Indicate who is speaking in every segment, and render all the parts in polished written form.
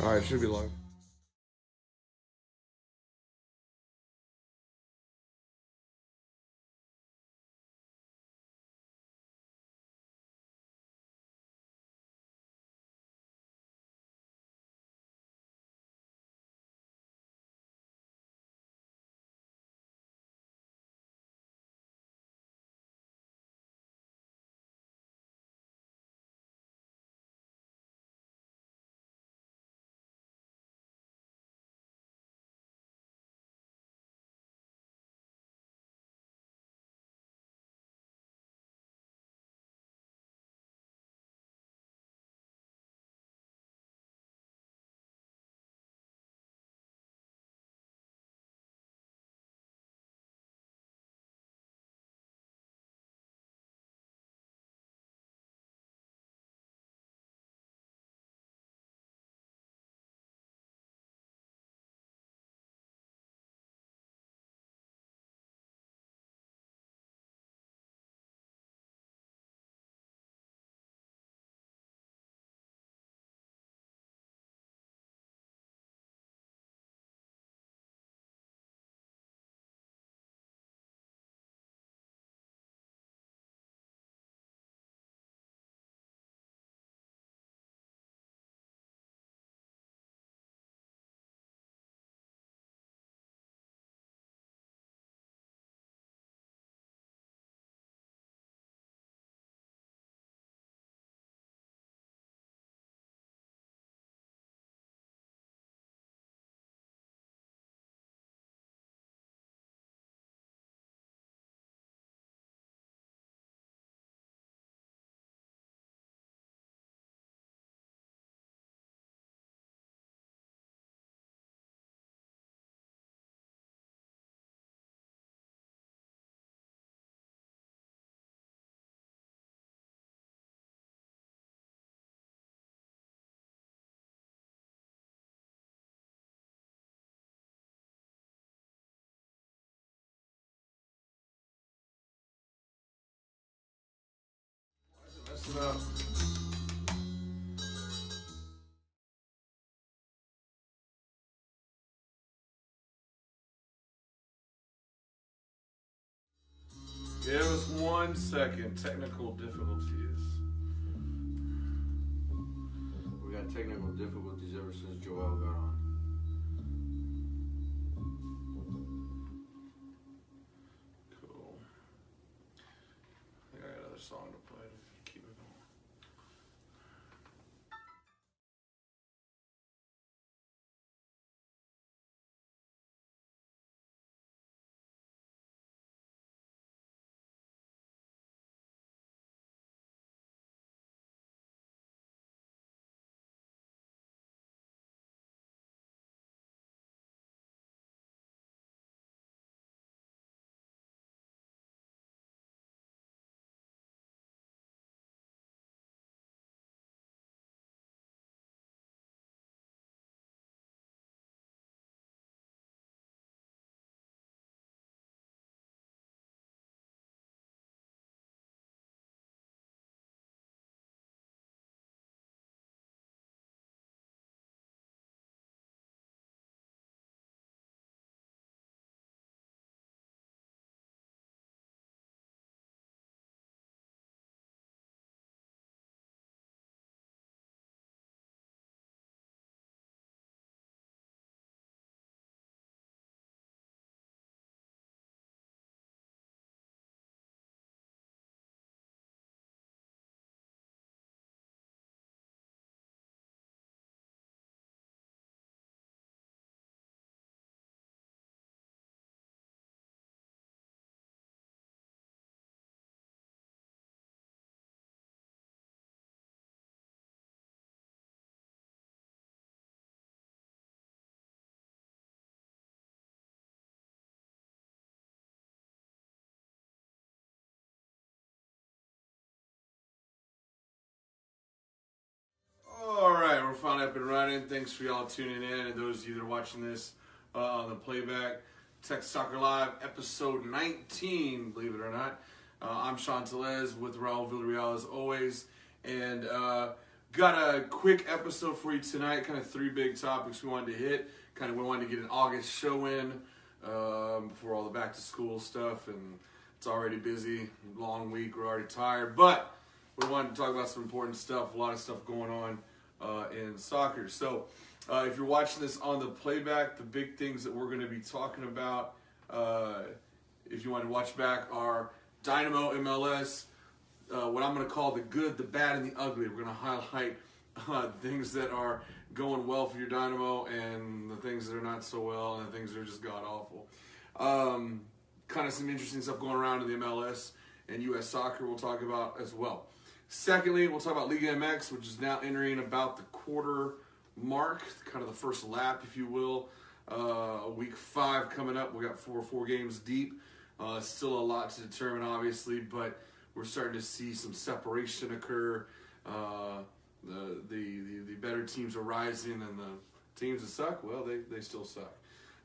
Speaker 1: Alright, it should be live. Messing up. Give us 1 second. Technical difficulties.
Speaker 2: We got technical difficulties ever since Joel got on.
Speaker 1: Cool. I got another song to play to keep it going. Alright, we're finally up and running. Thanks for y'all tuning in, and those of you that are watching this on the playback. Texas Soccer Live, episode 19, believe it or not. I'm Sean Telez with Raul Villarreal as always. And Got a quick episode for you tonight. Kind of three big topics we wanted to hit. We wanted to get an August show in before all the back to school stuff, and it's already busy, long week. We're already tired, but we wanted to talk about some important stuff. A lot of stuff going on in soccer. So if you're watching this on the playback, the big things that we're going to be talking about, if you want to watch back, are Dynamo MLS. What I'm going to call the good, the bad, and the ugly. We're going to highlight things that are going well for your Dynamo and the things that are not so well and the things that are just god-awful. Kind of some interesting stuff going around in the MLS and U.S. soccer we'll talk about as well. Secondly, we'll talk about Liga MX, which is now entering about the quarter mark, kind of the first lap, if you will. Week 5 coming up. We got four games deep. Still a lot to determine, obviously, but we're starting to see some separation occur. The better teams are rising, and the teams that suck, well, they still suck.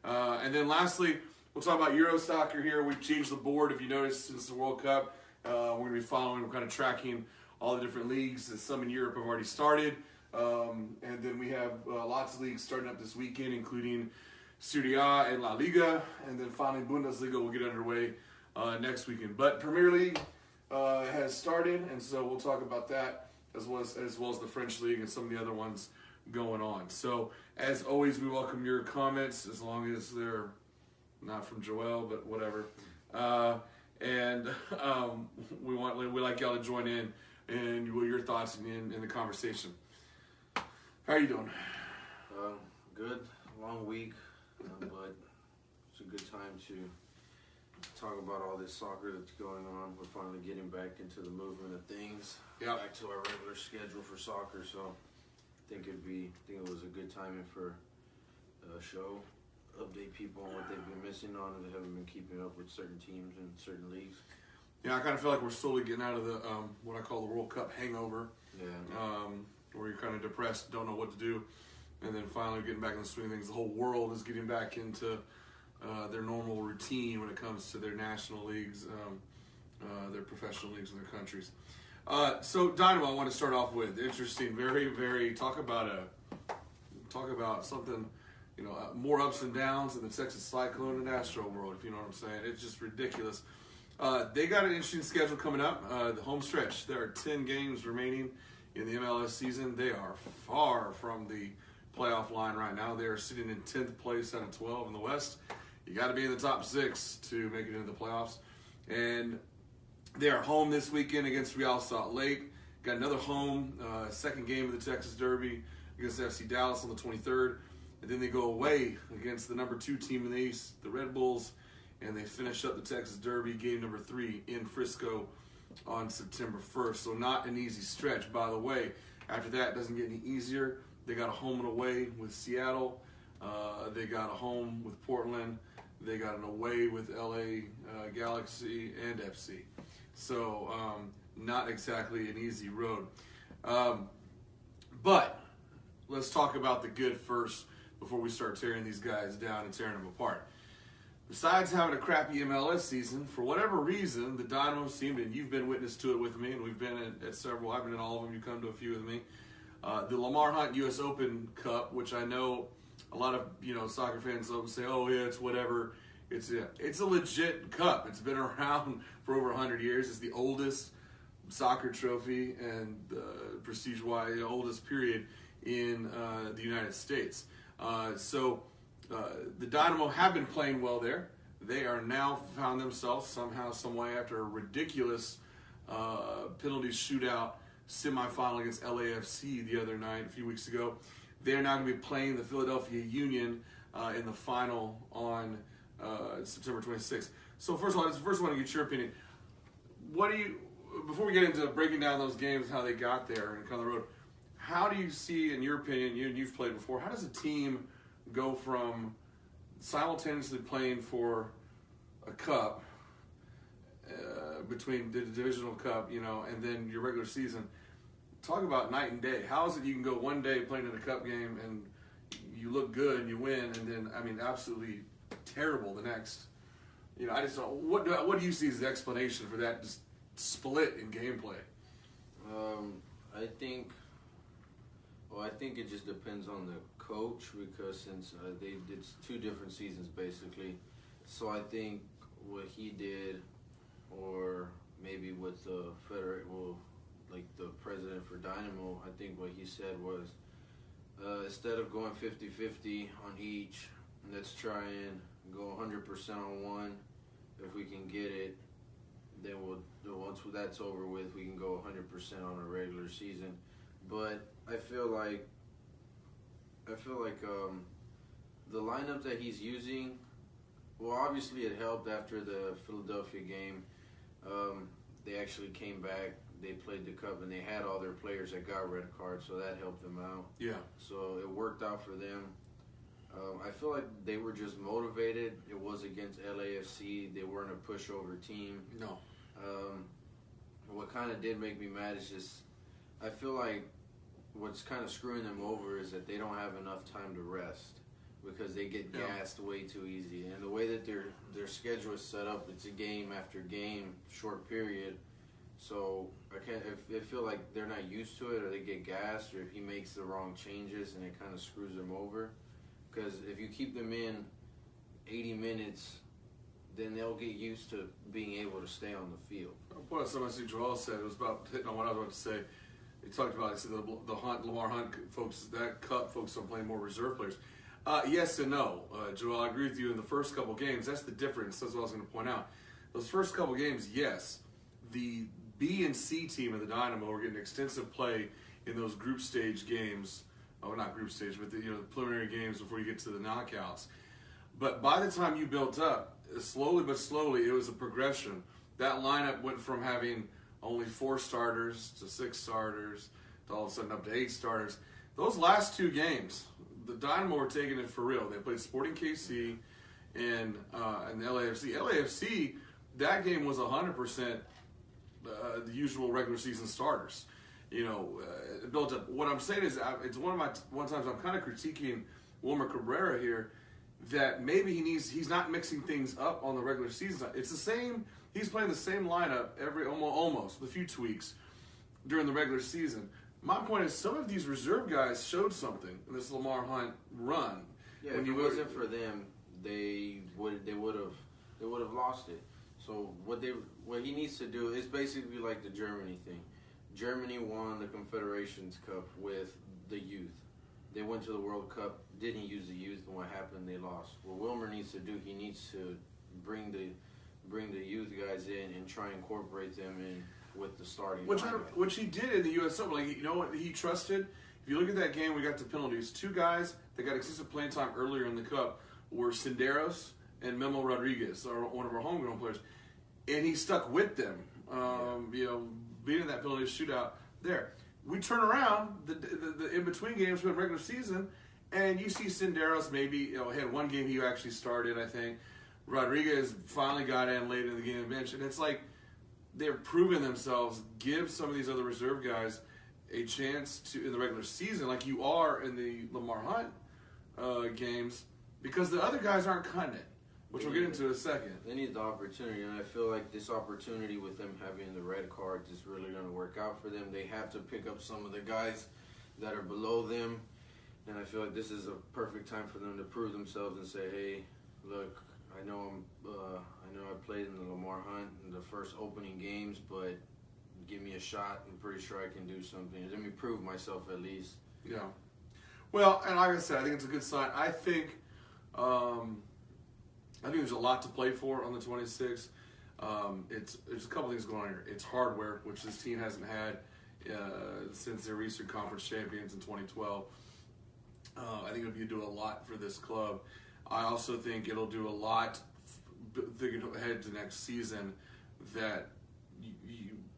Speaker 1: And then lastly, we'll talk about Euro soccer here. We've changed the board, if you noticed, since the World Cup. We're going to be following, we're kind of tracking all the different leagues. Some in Europe have already started. And then we have lots of leagues starting up this weekend, including Serie A and La Liga. And then finally, Bundesliga will get underway next weekend. But Premier League has started, and so we'll talk about that as well as the French League and some of the other ones going on. So, as always, we welcome your comments, as long as they're not from Joel, but whatever. We like y'all to join in and your thoughts in the conversation. How are you doing?
Speaker 2: Good. Long week, but it's a good time to talk about all this soccer that's going on. We're finally getting back into the movement of things.
Speaker 1: Yep.
Speaker 2: Back to our regular schedule for soccer. So I think it was a good timing for a show. Update people on what they've been missing on if they haven't been keeping up with certain teams and certain leagues.
Speaker 1: Yeah, I kind of feel like we're slowly getting out of the what I call the World Cup hangover.
Speaker 2: Yeah.
Speaker 1: Where you're kind of depressed, don't know what to do, and then finally getting back in the swing of things. The whole world is getting back into their normal routine when it comes to their national leagues, their professional leagues in their countries. So Dynamo, I want to start off with interesting, very, very talk about something, more ups and downs in the Texas Cyclone and Astro world, if you know what I'm saying. It's just ridiculous. They got an interesting schedule coming up. The home stretch. There are 10 games remaining in the MLS season. They are far from the playoff line right now. They are sitting in 10th place out of 12 in the West. You got to be in the top 6 to make it into the playoffs. And they are home this weekend against Real Salt Lake. Got another home, second game of the Texas Derby against FC Dallas on the 23rd. And then they go away against the number 2 team in the East, the Red Bulls, and they finish up the Texas Derby, game number 3 in Frisco on September 1st. So not an easy stretch. By the way, after that, it doesn't get any easier. They got a home and away with Seattle. They got a home with Portland. They got an away with LA Galaxy and FC. So not exactly an easy road. But let's talk about the good first before we start tearing these guys down and tearing them apart. Besides having a crappy MLS season, for whatever reason, the Dynamo seemed, and you've been witness to it with me, and we've been at several, I've been in all of them, you come to a few with me. The Lamar Hunt U.S. Open Cup, which I know a lot of soccer fans say, oh yeah, it's whatever. It's a legit cup. It's been around for over 100 years. It's the oldest soccer trophy and prestige-wise, oldest period in the United States. So the Dynamo have been playing well there. They are now found themselves somehow, some way, after a ridiculous penalty shootout semifinal against LAFC the other night, a few weeks ago. They're now going to be playing the Philadelphia Union in the final on September 26th. So first of all, I want to get your opinion. Before we get into breaking down those games, how they got there and kind of the road, how do you see, in your opinion, you've played before, how does a team go from simultaneously playing for a cup between the divisional cup, and then your regular season? Talk about night and day. How is it you can go one day playing in a cup game and you look good and you win, and then, absolutely terrible the next? I just don't. What do you see as the explanation for that just split in gameplay?
Speaker 2: I think Well, I think it just depends on the coach because since they did 2 different seasons basically, so I think what he did, or maybe with the like the president for Dynamo, I think what he said was instead of going 50-50 on each, let's try and go 100% on one. If we can get it, then once that's over with, we can go 100% on a regular season. But I feel like the lineup that he's using, well, obviously it helped after the Philadelphia game. They actually came back, they played the Cup, and they had all their players that got red cards, so that helped them out.
Speaker 1: Yeah.
Speaker 2: So it worked out for them. I feel like they were just motivated. It was against LAFC. They weren't a pushover team.
Speaker 1: No.
Speaker 2: What kind of did make me mad is just I feel like what's kind of screwing them over is that they don't have enough time to rest because they get gassed way too easy. And the way that their schedule is set up, it's a game after game, short period. So I feel like they're not used to it, or they get gassed, or if he makes the wrong changes and it kind of screws them over. Because if you keep them in 80 minutes, then they'll get used to being able to stay on the field.
Speaker 1: What something I see Joel said, it was about hitting on what I was about to say. He talked about, he said the Lamar Hunt folks, that Cup focused on playing more reserve players. Yes and no, Joel. I agree with you. In the first couple games, that's the difference. That's what I was going to point out. Those first couple games, yes, the B and C team of the Dynamo were getting extensive play in those group stage games. Oh, not group stage, but the preliminary games before you get to the knockouts. But by the time you built up, slowly but slowly, it was a progression. That lineup went from having only 4 starters to 6 starters to all of a sudden up to 8 starters. Those last 2 games, the Dynamo were taking it for real. They played Sporting KC and the LAFC. LAFC, that game was 100% the usual regular season starters. Built up. What I'm saying is, it's one times I'm kind of critiquing Wilmer Cabrera here, that maybe he's not mixing things up on the regular season. It's the same. He's playing the same lineup almost with a few tweaks during the regular season. My point is, some of these reserve guys showed something in this Lamar Hunt run.
Speaker 2: Yeah, if it wasn't for them, they would have lost it. So what he needs to do is basically like the Germany thing. Germany won the Confederations Cup with the youth. They went to the World Cup, didn't use the youth, and what happened? They lost. What Wilmer needs to do, he needs to bring the youth guys in and try and incorporate them in with the starting lineup.
Speaker 1: Which he did in the U.S. Open. Like, you know what he trusted? If you look at that game, we got the penalties. 2 guys that got extensive playing time earlier in the Cup were Senderos and Memo Rodriguez, one of our homegrown players. And he stuck with them, beating that penalty shootout there. We turn around the in-between games with regular season, and you see Senderos maybe had 1 game he actually started, I think. Rodriguez finally got in late in the game bench, and it's like they're proving themselves. Give some of these other reserve guys a chance to in the regular season, like you are in the Lamar Hunt games, because the other guys aren't cutting it, which we'll get into in a second.
Speaker 2: They need the opportunity, and I feel like this opportunity with them having the red cards is really going to work out for them. They have to pick up some of the guys that are below them, and I feel like this is a perfect time for them to prove themselves and say, hey, look, I know I played in the Lamar Hunt in the first opening games, but give me a shot. I'm pretty sure I can do something. Let me prove myself at least.
Speaker 1: Yeah. Well, and like I said, I think it's a good sign. I think there's a lot to play for on the 26th. There's a couple things going on here. It's hardware, which this team hasn't had since their Eastern Conference champions in 2012. I think it'll do a lot for this club. I also think it'll do a lot thinking ahead to next season, that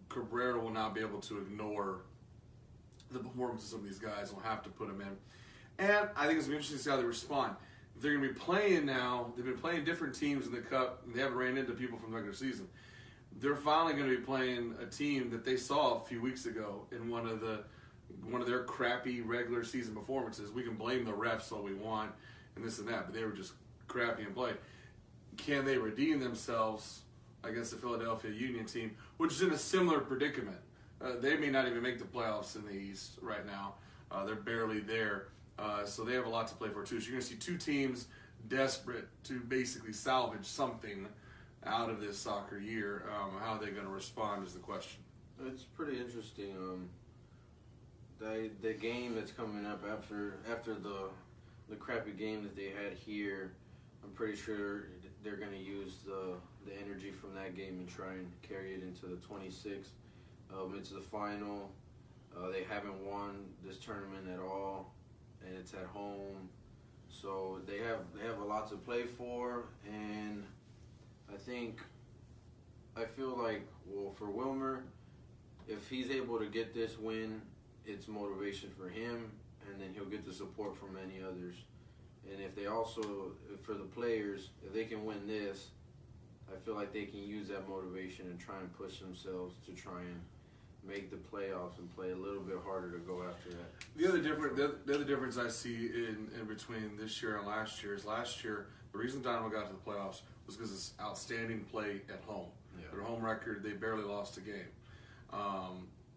Speaker 1: Cabrera will not be able to ignore the performance of some of these guys. Will have to put them in. And I think it's going to be interesting to see how they respond. They're going to be playing now. They've been playing different teams in the Cup. And they haven't ran into people from the regular season. They're finally going to be playing a team that they saw a few weeks ago in one of their crappy regular season performances. We can blame the refs all we want and this and that, but they were just crappy in play. Can they redeem themselves against the Philadelphia Union team, which is in a similar predicament? They may not even make the playoffs in the East right now. They're barely there. So they have a lot to play for, too. So you're going to see two teams desperate to basically salvage something out of this soccer year. How are they going to respond is the question.
Speaker 2: It's pretty interesting. The game that's coming up after the crappy game that they had here, I'm pretty sure they're going to use the energy from that game and try and carry it into the 26th. It's the final. They haven't won this tournament at all, and it's at home, so they have a lot to play for. And I feel like, well, for Wilmer, if he's able to get this win, it's motivation for him, and then he'll get the support from many others. And if they also, for the players, if they can win this, I feel like they can use that motivation and try and push themselves to try and make the playoffs and play a little bit harder to go after that.
Speaker 1: The other difference I see in between this year and last year is last year, the reason Dynamo got to the playoffs was because of outstanding play at home.
Speaker 2: Yeah.
Speaker 1: Their home record, they barely lost a game.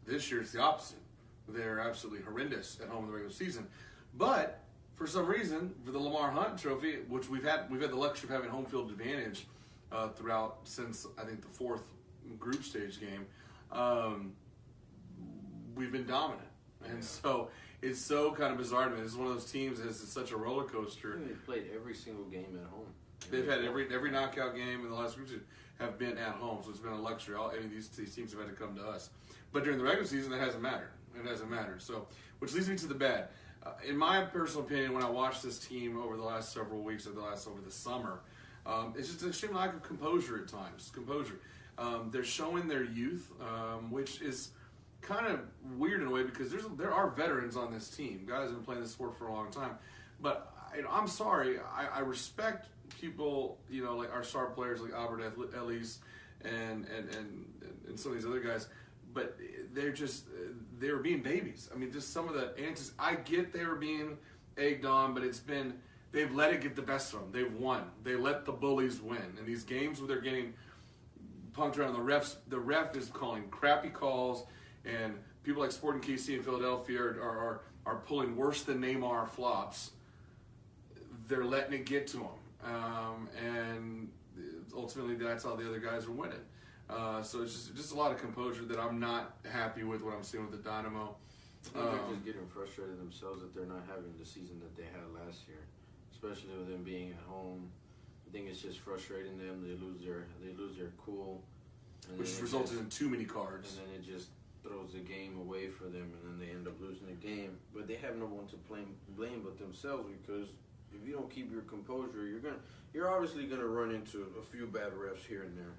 Speaker 1: This year it's the opposite. They're absolutely horrendous at home in the regular season. But for some reason, for the Lamar Hunt Trophy, which we've had the luxury of having home field advantage throughout since I think the fourth group stage game, we've been dominant. And so it's so kind of bizarre to me. This is one of those teams that is such a roller coaster.
Speaker 2: They've played every single game at home.
Speaker 1: They've had every knockout game in the last group have been at home, so it's been a luxury. These teams have had to come to us. But during the regular season, that hasn't mattered. It hasn't mattered. So, which leads me to the bad. In my personal opinion, when I watched this team over the last several weeks, over the summer, it's just an extreme lack of composure at times. They're showing their youth, which is kind of weird in a way because there are veterans on this team, guys who've been playing this sport for a long time. But I'm sorry, I respect people, like our star players like Albert Ellis and some of these other guys, but they were being babies. I mean, just some of the answers. I get they were being egged on, but they've let it get the best of them. They've won. They let the bullies win. And these games where they're getting punked around, the ref is calling crappy calls, and people like Sporting KC and Philadelphia are pulling worse than Neymar flops. They're letting it get to them. And ultimately that's how the other guys are winning. So it's just a lot of composure that I'm not happy with what I'm seeing with the Dynamo.
Speaker 2: I think they're just getting frustrated themselves that they're not having the season that they had last year, especially with them being at home. I think it's just frustrating them. They lose their cool, and
Speaker 1: which resulted in too many cards.
Speaker 2: And then it just throws the game away for them, and then they end up losing the game. But they have no one to blame but themselves, because if you don't keep your composure, you're obviously gonna run into a few bad refs here and there.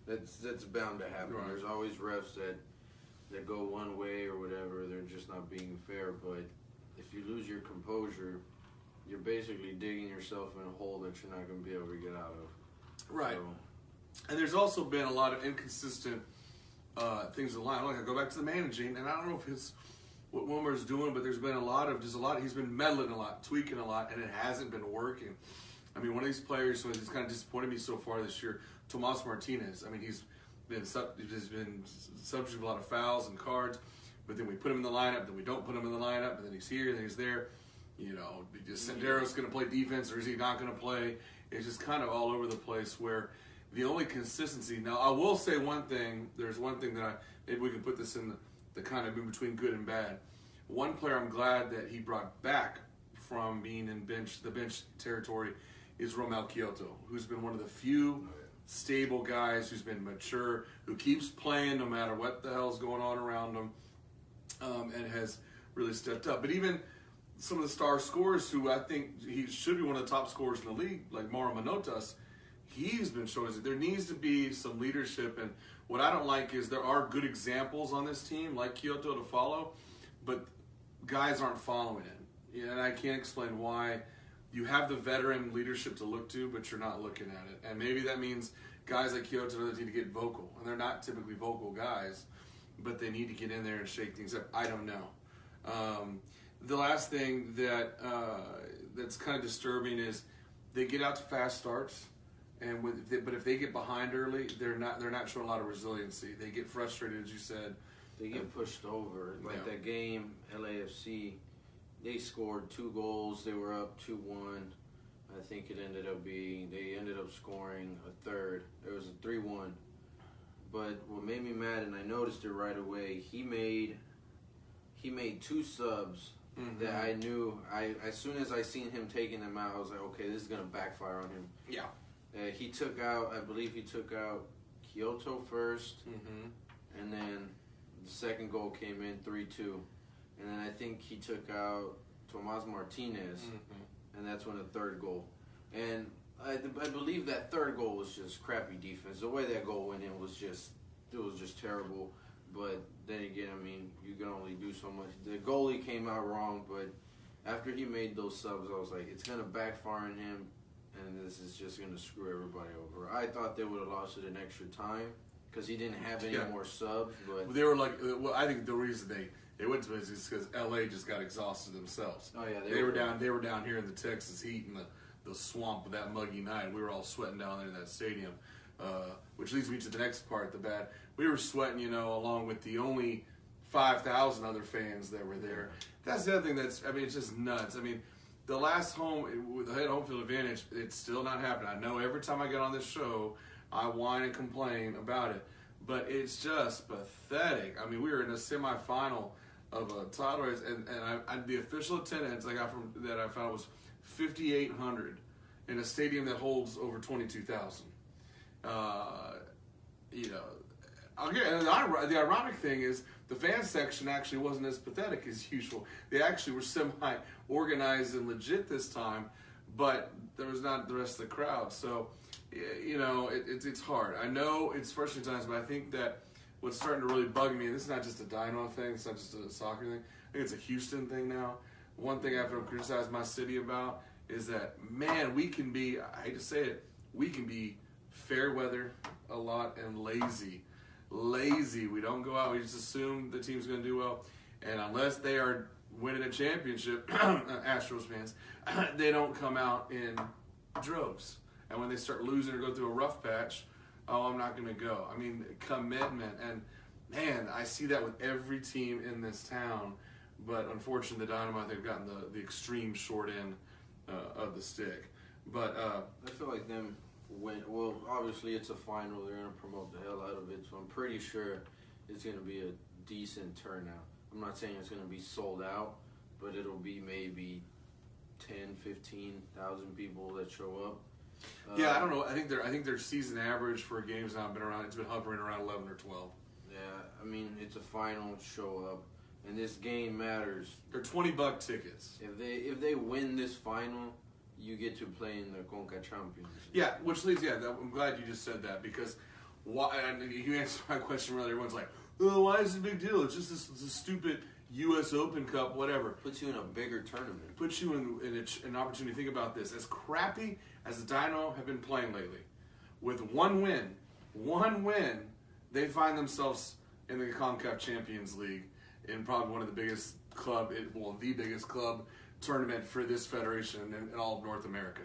Speaker 2: That's bound to happen. Right. There's always refs that go one way or whatever. They're just not being fair. But if you lose your composure, you're basically digging yourself in a hole that you're not going to be able to get out of.
Speaker 1: Right. So, and there's also been a lot of inconsistent things in the line. Like I go back to the managing, and I don't know if it's what Wilmer's doing, but there's been a lot. He's been meddling a lot, tweaking a lot, and it hasn't been working. I mean, one of these players who's kind of disappointed me so far this year, Tomas Martinez. I mean, he's been subject to a lot of fouls and cards, but then we put him in the lineup, then we don't put him in the lineup, and then he's here, and then he's there. Just Sendero's going to play defense, or is he not going to play? It's just kind of all over the place, where the only consistency. Now, I will say one thing. There's one thing that maybe we can put this in the kind of in between good and bad. One player I'm glad that he brought back from being in the bench territory is Romel Kyoto, who's been one of the few stable guys who's been mature, who keeps playing no matter what the hell's going on around him, and has really stepped up. But even some of the star scorers who I think he should be one of the top scorers in the league, like Mauro Manotas, he's been showing that there needs to be some leadership. And what I don't like is there are good examples on this team, like Kyoto, to follow, but guys aren't following it. And I can't explain why. You have the veteran leadership to look to, but you're not looking at it. And maybe that means guys like Kyoto need to get vocal. And they're not typically vocal guys, but they need to get in there and shake things up. I don't know. The last thing that's kind of disturbing is they get out to fast starts, but if they get behind early, they're not showing a lot of resiliency. They get frustrated, as you said.
Speaker 2: They get pushed over. Like that game, LAFC, they scored 2 goals. They were up 2-1. I think it ended up being, they ended up scoring a third. There was a 3-1. But what made me mad, and I noticed it right away, he made 2 subs that I knew. As soon as I seen him taking them out, I was like, okay, this is gonna backfire on him.
Speaker 1: Yeah.
Speaker 2: He took out, I believe he took out Kyoto first, and then the second goal came in 3-2, and then I think he took out Tomas Martinez, and that's when the third goal. And I believe that third goal was just crappy defense. The way that goal went in was just terrible. But then again, I mean, you can only do so much. The goalie came out wrong, but after he made those subs, I was like, it's going to backfire on him, and this is just going to screw everybody over. I thought they would have lost it in extra time because he didn't have any more subs. But
Speaker 1: they were like, well, I think the reason they went to it is because LA just got exhausted themselves.
Speaker 2: Oh yeah,
Speaker 1: they were down here in the Texas heat and the swamp of that muggy night. We were all sweating down there in that stadium, which leads me to the next part, the bad. We were sweating, along with the only 5,000 other fans that were there. That's the other thing it's just nuts. I mean, the last home, with the home field advantage, it's still not happening. I know every time I get on this show, I whine and complain about it, but it's just pathetic. I mean, we were in a semifinal of a title race, and the official attendance I found was 5,800 in a stadium that holds over 22,000. The ironic thing is the fan section actually wasn't as pathetic as usual. They actually were semi-organized and legit this time, but there was not the rest of the crowd. So, it's hard. I know it's frustrating times, but I think that what's starting to really bug me, and this is not just a Dynamo thing, it's not just a soccer thing, I think it's a Houston thing now. One thing I have to criticize my city about is that, man, we can be, I hate to say it, we can be fair weather a lot and lazy. We don't go out, we just assume the team's going to do well. And unless they are winning a championship, Astros fans, they don't come out in droves. And when they start losing or go through a rough patch, I'm not going to go. I mean, commitment. And, man, I see that with every team in this town. But unfortunately, the Dynamo, they've gotten the extreme short end of the stick. But
Speaker 2: I feel like them well, obviously it's a final. They're going to promote the hell out of it. So I'm pretty sure it's going to be a decent turnout. I'm not saying it's going to be sold out, but it'll be maybe 10, 15,000 people that show up.
Speaker 1: I don't know. I think their season average for games now it's been hovering around 11 or 12.
Speaker 2: Yeah, I mean, it's a final, show up, and this game matters.
Speaker 1: They're $20 tickets.
Speaker 2: If they win this final, you get to play in the Conca Champions.
Speaker 1: Yeah, which leads. I'm glad you just said that because why? And you answered my question earlier. Everyone's like, "Oh, why is it a big deal? It's just this stupid U.S. Open Cup, whatever."
Speaker 2: Puts you in a bigger tournament.
Speaker 1: Puts you in an opportunity to think about this. As crappy as the Dynamo have been playing lately, with one win, they find themselves in the CONCACAF Champions League in probably one of the biggest the biggest club tournament for this federation in all of North America.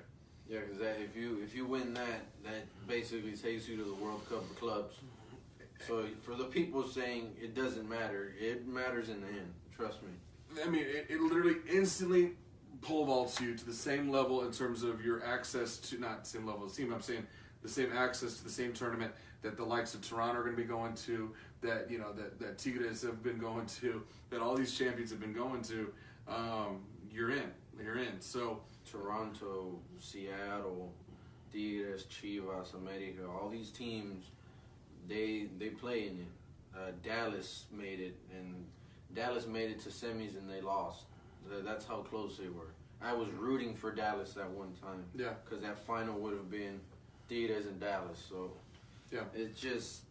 Speaker 2: Yeah, because if you win that basically takes you to the World Cup of Clubs. So for the people saying it doesn't matter, it matters in the end. Trust me.
Speaker 1: I mean, it literally instantly pole vaults you to the same level in terms of your access to, not the same level as the team, I'm saying the same access to the same tournament that the likes of Toronto are going to be going to, that that Tigres have been going to, that all these champions have been going to. You're in. So
Speaker 2: Toronto, Seattle, Tigres, Chivas, America, all these teams, they play in it. Dallas made it to semis and they lost. That's how close they were. I was rooting for Dallas that one time.
Speaker 1: Yeah.
Speaker 2: Because that final would have been Tigres and Dallas. So
Speaker 1: yeah,
Speaker 2: it's just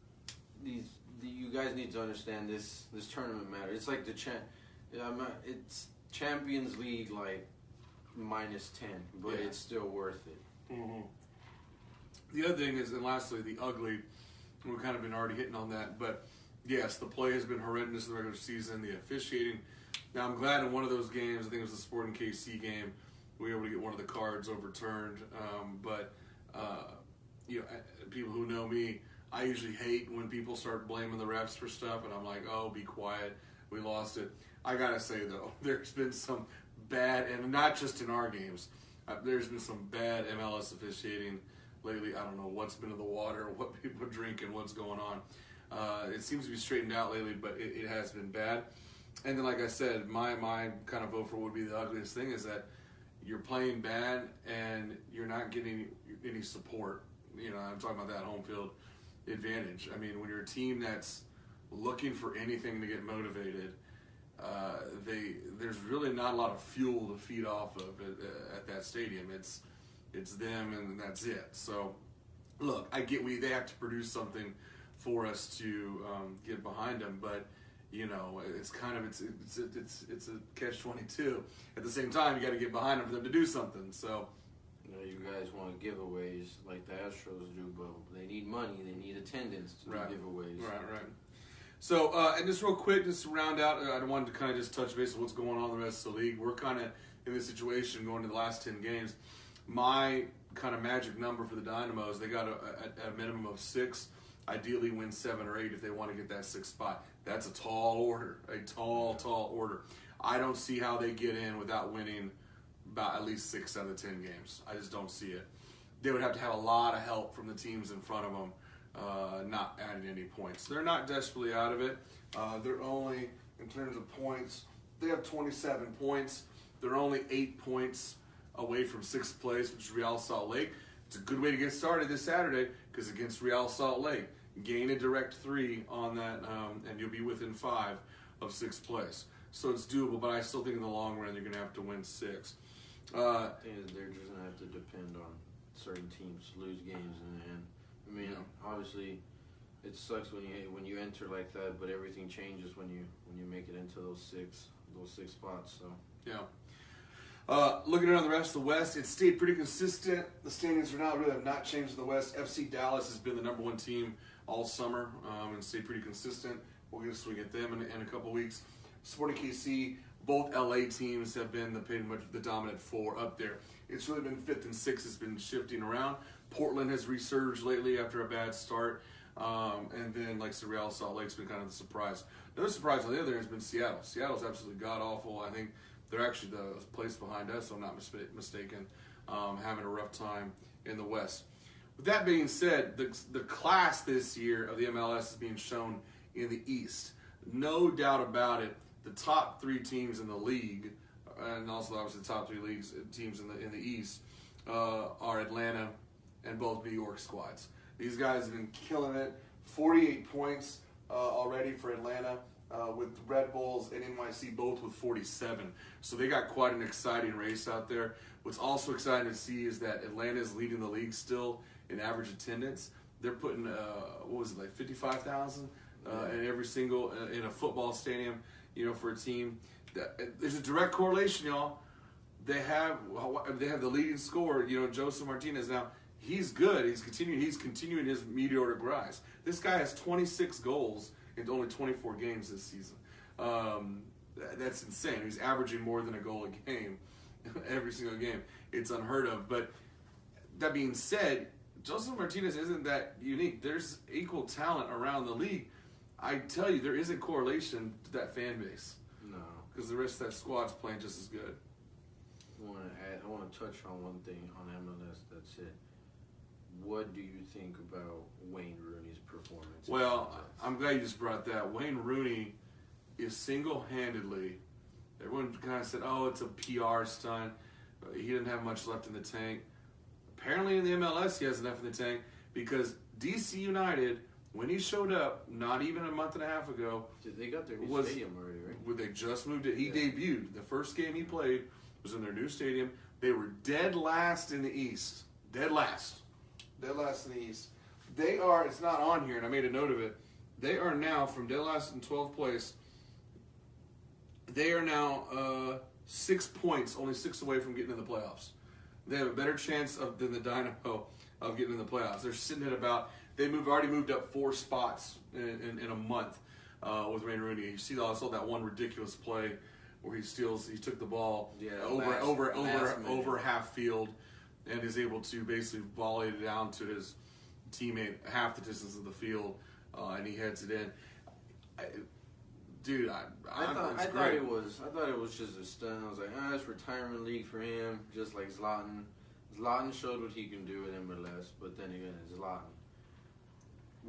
Speaker 2: you guys need to understand this tournament matters. It's like it's Champions League like -10, but it's still worth it.
Speaker 1: Mm-hmm. The other thing is, and lastly, the ugly. We've kind of been already hitting on that, but yes, the play has been horrendous in the regular season. The officiating. Now, I'm glad in one of those games, I think it was the Sporting KC game, we were able to get one of the cards overturned. But people who know me, I usually hate when people start blaming the refs for stuff, and I'm like, oh, be quiet. We lost it. I gotta say though, there's been some bad, and not just in our games. There's been some bad MLS officiating lately. I don't know what's been in the water, what people are drinking, what's going on. It seems to be straightened out lately, but it has been bad. And then, like I said, my kind of vote for what would be the ugliest thing is that you're playing bad and you're not getting any support. You know, I'm talking about that home field advantage. I mean, when you're a team that's looking for anything to get motivated, there's really not a lot of fuel to feed off of at that stadium. It's them and that's it. So, look, I get they have to produce something for us to get behind them, but you know, it's kind of it's a catch-22. At the same time, you got to get behind them for them to do something. So,
Speaker 2: you know, you guys want giveaways like the Astros do, but they need money. They need attendance to do giveaways.
Speaker 1: Right. So, and just real quick, just to round out, I wanted to kind of just touch base on what's going on in the rest of the league. We're kind of in this situation going to the last 10 games. My kind of magic number for the Dynamos, they got a minimum of 6. Ideally win 7 or 8 if they want to get that 6th spot. That's a tall order, a tall order. I don't see how they get in without winning about at least 6 out of 10 games. I just don't see it. They would have to have a lot of help from the teams in front of them, not adding any points. They're not desperately out of it. They're only, in terms of points, they have 27 points. They're only 8 points away from 6th place, which is Real Salt Lake. It's a good way to get started this Saturday because against Real Salt Lake, gain a direct 3 on that, and you'll be within 5 of 6th place. So it's doable, but I still think in the long run you're going to have to win 6.
Speaker 2: I think they're just going to have to depend on certain teams lose games in the end. I mean, obviously, it sucks when you enter like that, but everything changes when you make it into those six spots. So
Speaker 1: looking around the rest of the West, it stayed pretty consistent. The standings really have not changed in the West. FC Dallas has been the number 1 team all summer and stayed pretty consistent. We'll get a swing at them in a couple weeks. Sporting KC, both LA teams have been pretty much the dominant 4 up there. It's really been 5th and 6th has been shifting around. Portland has resurged lately after a bad start. And then, like Real Salt Lake's been kind of the surprise. Another surprise on the other end has been Seattle. Seattle's absolutely god-awful. I think they're actually the place behind us, if I'm not mistaken, having a rough time in the West. With that being said, the class this year of the MLS is being shown in the East. No doubt about it, the top 3 teams in the league, and also obviously the top 3 teams in the East, are Atlanta and both New York squads. These guys have been killing it. 48 points already for Atlanta, with Red Bulls and NYC both with 47. So they got quite an exciting race out there. What's also exciting to see is that Atlanta is leading the league still in average attendance. They're putting, 55,000 in every single, in a football stadium, for a team. There's a direct correlation, y'all. They have the leading scorer, Joseph Martinez. Now, he's good. He's continuing his meteoric rise. This guy has 26 goals in only 24 games this season. That's insane. He's averaging more than a goal a game every single game. It's unheard of. But that being said, Joseph Martinez isn't that unique. There's equal talent around the league. I tell you, there is a correlation to that fan base.
Speaker 2: No.
Speaker 1: Because the rest of that squad's playing just as good.
Speaker 2: I want to touch on one thing on MLS. That's it. What do you think about Wayne Rooney's performance?
Speaker 1: Well, I'm glad you just brought that. Wayne Rooney is single-handedly, everyone kind of said, it's a PR stunt. He didn't have much left in the tank. Apparently in the MLS he has enough in the tank because DC United, when he showed up, not even a month and a half ago,
Speaker 2: they got their new stadium already, right?
Speaker 1: They just moved it. He debuted. The first game he played was in their new stadium. They were dead last in the East. Dead last in the East. They are, it's not on here, and I made a note of it. They are now, from dead last in 12th place, they are now 6 points, only 6 away from getting in the playoffs. They have a better chance than the Dynamo of getting in the playoffs. They're sitting at about, already moved up 4 spots in a month with Wayne Rooney. You see also that one ridiculous play where he took the ball over half field and is able to basically volley it down to his teammate half the distance of the field, and he heads it in. dude,
Speaker 2: I thought it was just a stunt. I was like, it's retirement league for him, just like Zlatan. Zlatan showed what he can do at MLS, but then again, it's Zlatan.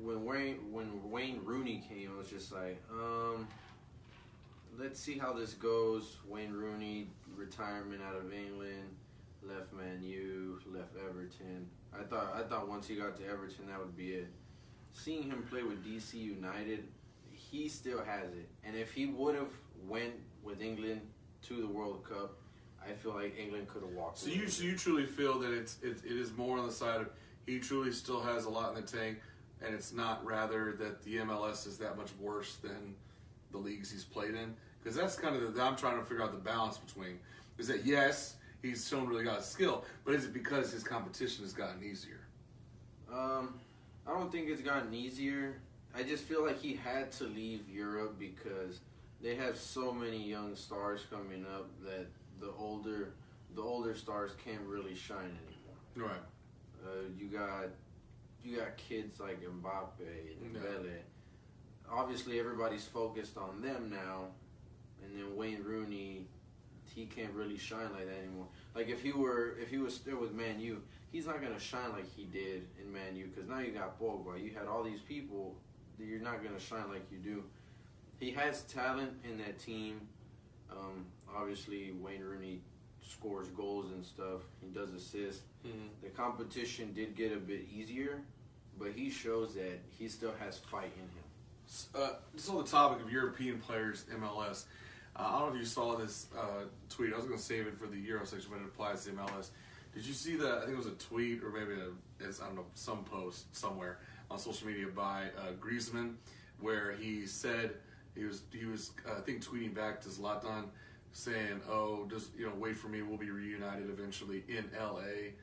Speaker 2: When Wayne Rooney came, it was just like, let's see how this goes. Wayne Rooney, retirement out of England, left Man U, left Everton. I thought once he got to Everton, that would be it. Seeing him play with DC United, he still has it. And if he would have went with England to the World Cup, I feel like England could have walked.
Speaker 1: So you truly feel that it is more on the side of he truly still has a lot in the tank, and it's not rather that the MLS is that much worse than the leagues he's played in? Because that's kind of I'm trying to figure out the balance between is that yes, he's shown really got skill, but is it because his competition has gotten easier?
Speaker 2: I don't think it's gotten easier. I just feel like he had to leave Europe because they have so many young stars coming up that the older stars can't really shine anymore.
Speaker 1: Right.
Speaker 2: You got kids like Mbappe and Dembele. Obviously, everybody's focused on them now, and then Wayne Rooney, he can't really shine like that anymore. Like if he was still with Man U, he's not gonna shine like he did in Man U because now you got Pogba. You had all these people. You're not gonna shine like you do. He has talent in that team. Obviously, Wayne Rooney scores goals and stuff. He does assists. Mm-hmm. The competition did get a bit easier, but he shows that he still has fight in him.
Speaker 1: Just on the topic of European players, MLS, I don't know if you saw this tweet. I was going to save it for the Euro section, but it applies to MLS. Did you see I think it was a tweet or maybe some post somewhere on social media by Griezmann, where he said he was I think tweeting back to Zlatan, saying, "Oh, just wait for me. We'll be reunited eventually in LA."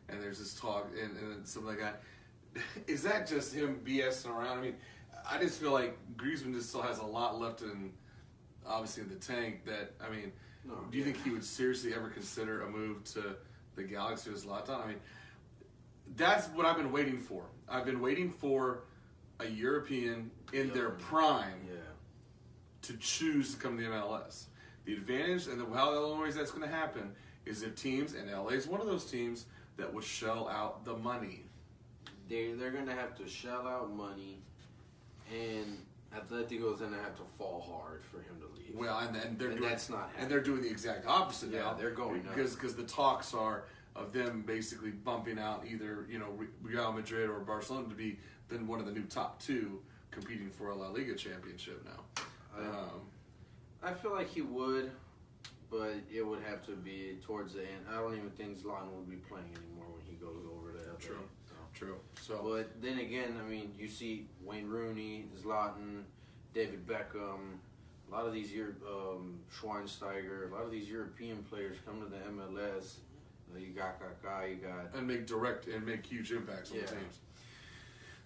Speaker 1: And there's this talk and something like that. Is that just him BSing around? I mean, I just feel like Griezmann just still has a lot left in the tank. That do you think he would seriously ever consider a move to the Galaxy with Zlatan? I mean, that's what I've been waiting for. I've been waiting for a European in their prime to choose to come to the MLS. The advantage and how the only way that's going to happen is if teams, and LA is one of those teams, that would shell out the money.
Speaker 2: They're going to have to shell out money, and Atletico's going to have to fall hard for him to leave.
Speaker 1: Well, and
Speaker 2: that's not happening.
Speaker 1: And they're doing the exact opposite now.
Speaker 2: They're going up.
Speaker 1: Because the talks are of them basically bumping out either Real Madrid or Barcelona to be then one of the new top two competing for a La Liga championship now.
Speaker 2: I feel like he would, but it would have to be towards the end. I don't even think Zlatan would be playing anymore when he goes over to LA.
Speaker 1: True. So,
Speaker 2: but then again, you see Wayne Rooney, Zlatan, David Beckham, a lot of these Schweinsteiger, a lot of these European players come to the MLS. You got Kaká,
Speaker 1: and make huge impacts on the teams.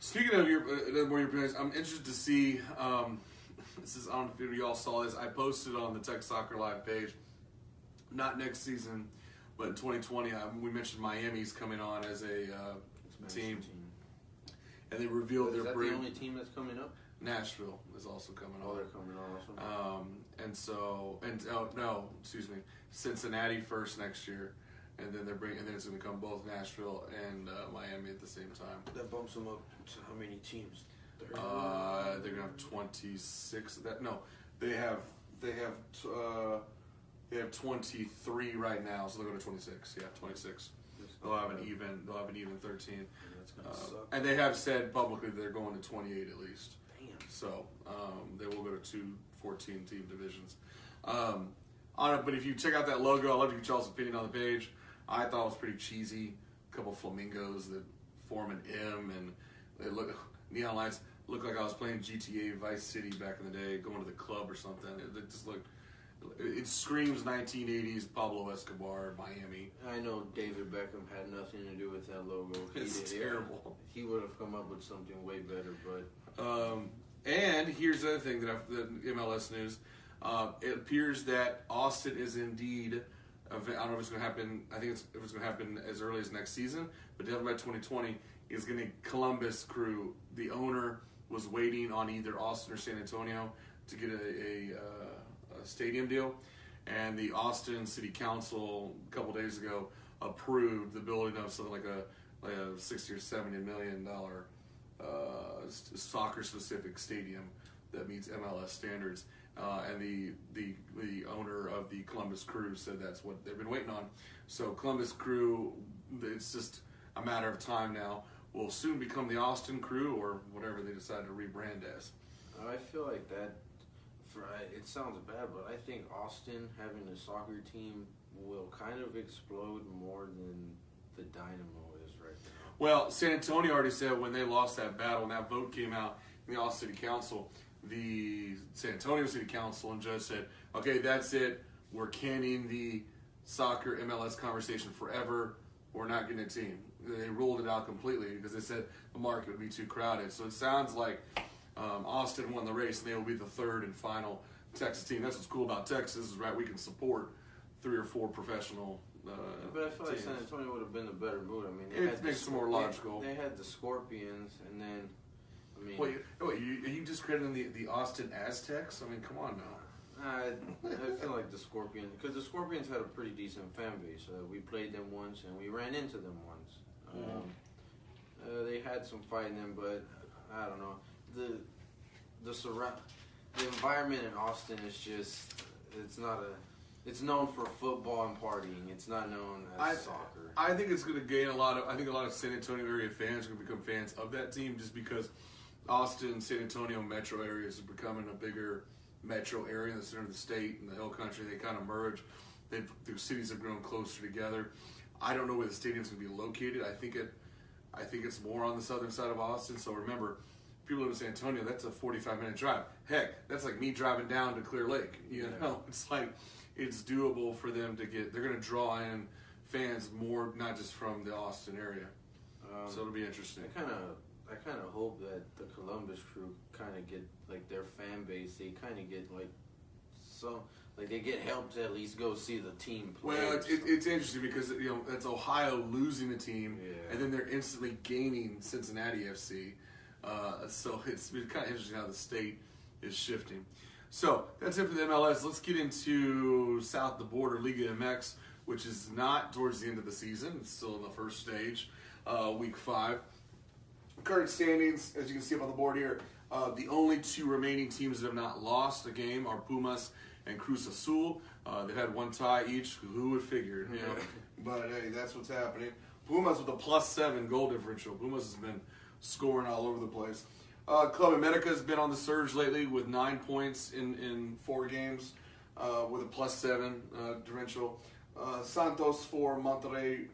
Speaker 1: Speaking of more Europeans, I'm interested to see. This is, I don't know if y'all saw this. I posted on the Tech Soccer Live page. Not next season, but in 2020, we mentioned Miami's coming on as a team, and they revealed
Speaker 2: Is
Speaker 1: their
Speaker 2: that the only team that's coming up?
Speaker 1: Nashville is also coming on.
Speaker 2: Oh, they're coming on also.
Speaker 1: Cincinnati first next year, and then then it's going to come both Nashville and Miami at the same time.
Speaker 2: That bumps them up to how many teams?
Speaker 1: They're going to have 26. They have 23 right now, so they're going to 26. Yeah, 26. They'll have an even 13.
Speaker 2: That's gonna suck.
Speaker 1: And they have said publicly they're going to 28 at least.
Speaker 2: Damn.
Speaker 1: So they will go to 2 14-team divisions. But if you check out that logo, I'd love to get y'all's opinion on the page. I thought it was pretty cheesy. A couple flamingos that form an M, and they neon lights. Looked like I was playing GTA Vice City back in the day, going to the club or something. It just looked. It screams 1980s Pablo Escobar, Miami.
Speaker 2: I know David Beckham had nothing to do with that logo.
Speaker 1: It's terrible.
Speaker 2: He would have come up with something way better, but.
Speaker 1: And here's the other thing the MLS news. It appears that Austin is indeed. I don't know if it's going to happen. I think if it's going to happen as early as next season, but definitely by 2020 is going to Columbus Crew. The owner was waiting on either Austin or San Antonio. to get a stadium deal, and the Austin City Council a couple days ago approved the building of something like a $60 or $70 million soccer specific stadium that meets MLS standards. And the owner of the Columbus Crew said that's what they've been waiting on. So Columbus Crew, it's just a matter of time now, will soon become the Austin Crew or whatever they decide to rebrand as.
Speaker 2: I feel like that. It sounds bad, but I think Austin having a soccer team will kind of explode more than the Dynamo is right now.
Speaker 1: Well, San Antonio already said when they lost that battle and that vote came out in the Austin City Council, the San Antonio City Council and judge said, okay, that's it. We're canning the soccer MLS conversation forever. We're not getting a team. They ruled it out completely because they said the market would be too crowded. So it sounds like Austin won the race, and they will be the third and final Texas team. That's what's cool about Texas, is right? We can support 3 or 4 professional.
Speaker 2: But I feel like San Antonio would have been the better move. I mean,
Speaker 1: it makes some more logical.
Speaker 2: They had the Scorpions, and then I mean,
Speaker 1: wait, are you discrediting the Austin Aztecs? I mean, come on now.
Speaker 2: I feel like the Scorpions, because the Scorpions had a pretty decent fan base. We played them once, and we ran into them once. They had some fight in them, but I don't know. The environment in Austin is just, it's known for football and partying. It's not known as soccer.
Speaker 1: I think it's going to gain a lot of San Antonio area fans are going to become fans of that team just because Austin, San Antonio metro areas are becoming a bigger metro area in the center of the state and the hill country. They kind of merge. The cities have grown closer together. I don't know where the stadium's going to be located. I think it's more on the southern side of Austin. So remember, people live in San Antonio, that's a 45-minute drive. Heck, that's like me driving down to Clear Lake. You know, it's like it's doable for them to get. They're going to draw in fans more, not just from the Austin area. So it'll be interesting.
Speaker 2: I kind of hope that the Columbus Crew kind of get like their fan base. They kind of get they get help to at least go see the team play.
Speaker 1: Well, it's interesting because that's Ohio losing a team, and then they're instantly gaining Cincinnati FC. So it's kind of interesting how the state is shifting. So that's it for the MLS. Let's get into south of the border Liga MX, which is not towards the end of the season. It's still in the first stage, week 5. Current standings, as you can see up on the board here, the only 2 remaining teams that have not lost a game are Pumas and Cruz Azul. They've had 1 tie each. Who would figure? You know? But hey, that's what's happening. Pumas with a +7 goal differential. Pumas has been scoring all over the place. Club America has been on the surge lately with 9 points in 4 games with a +7 differential. Santos for Monterrey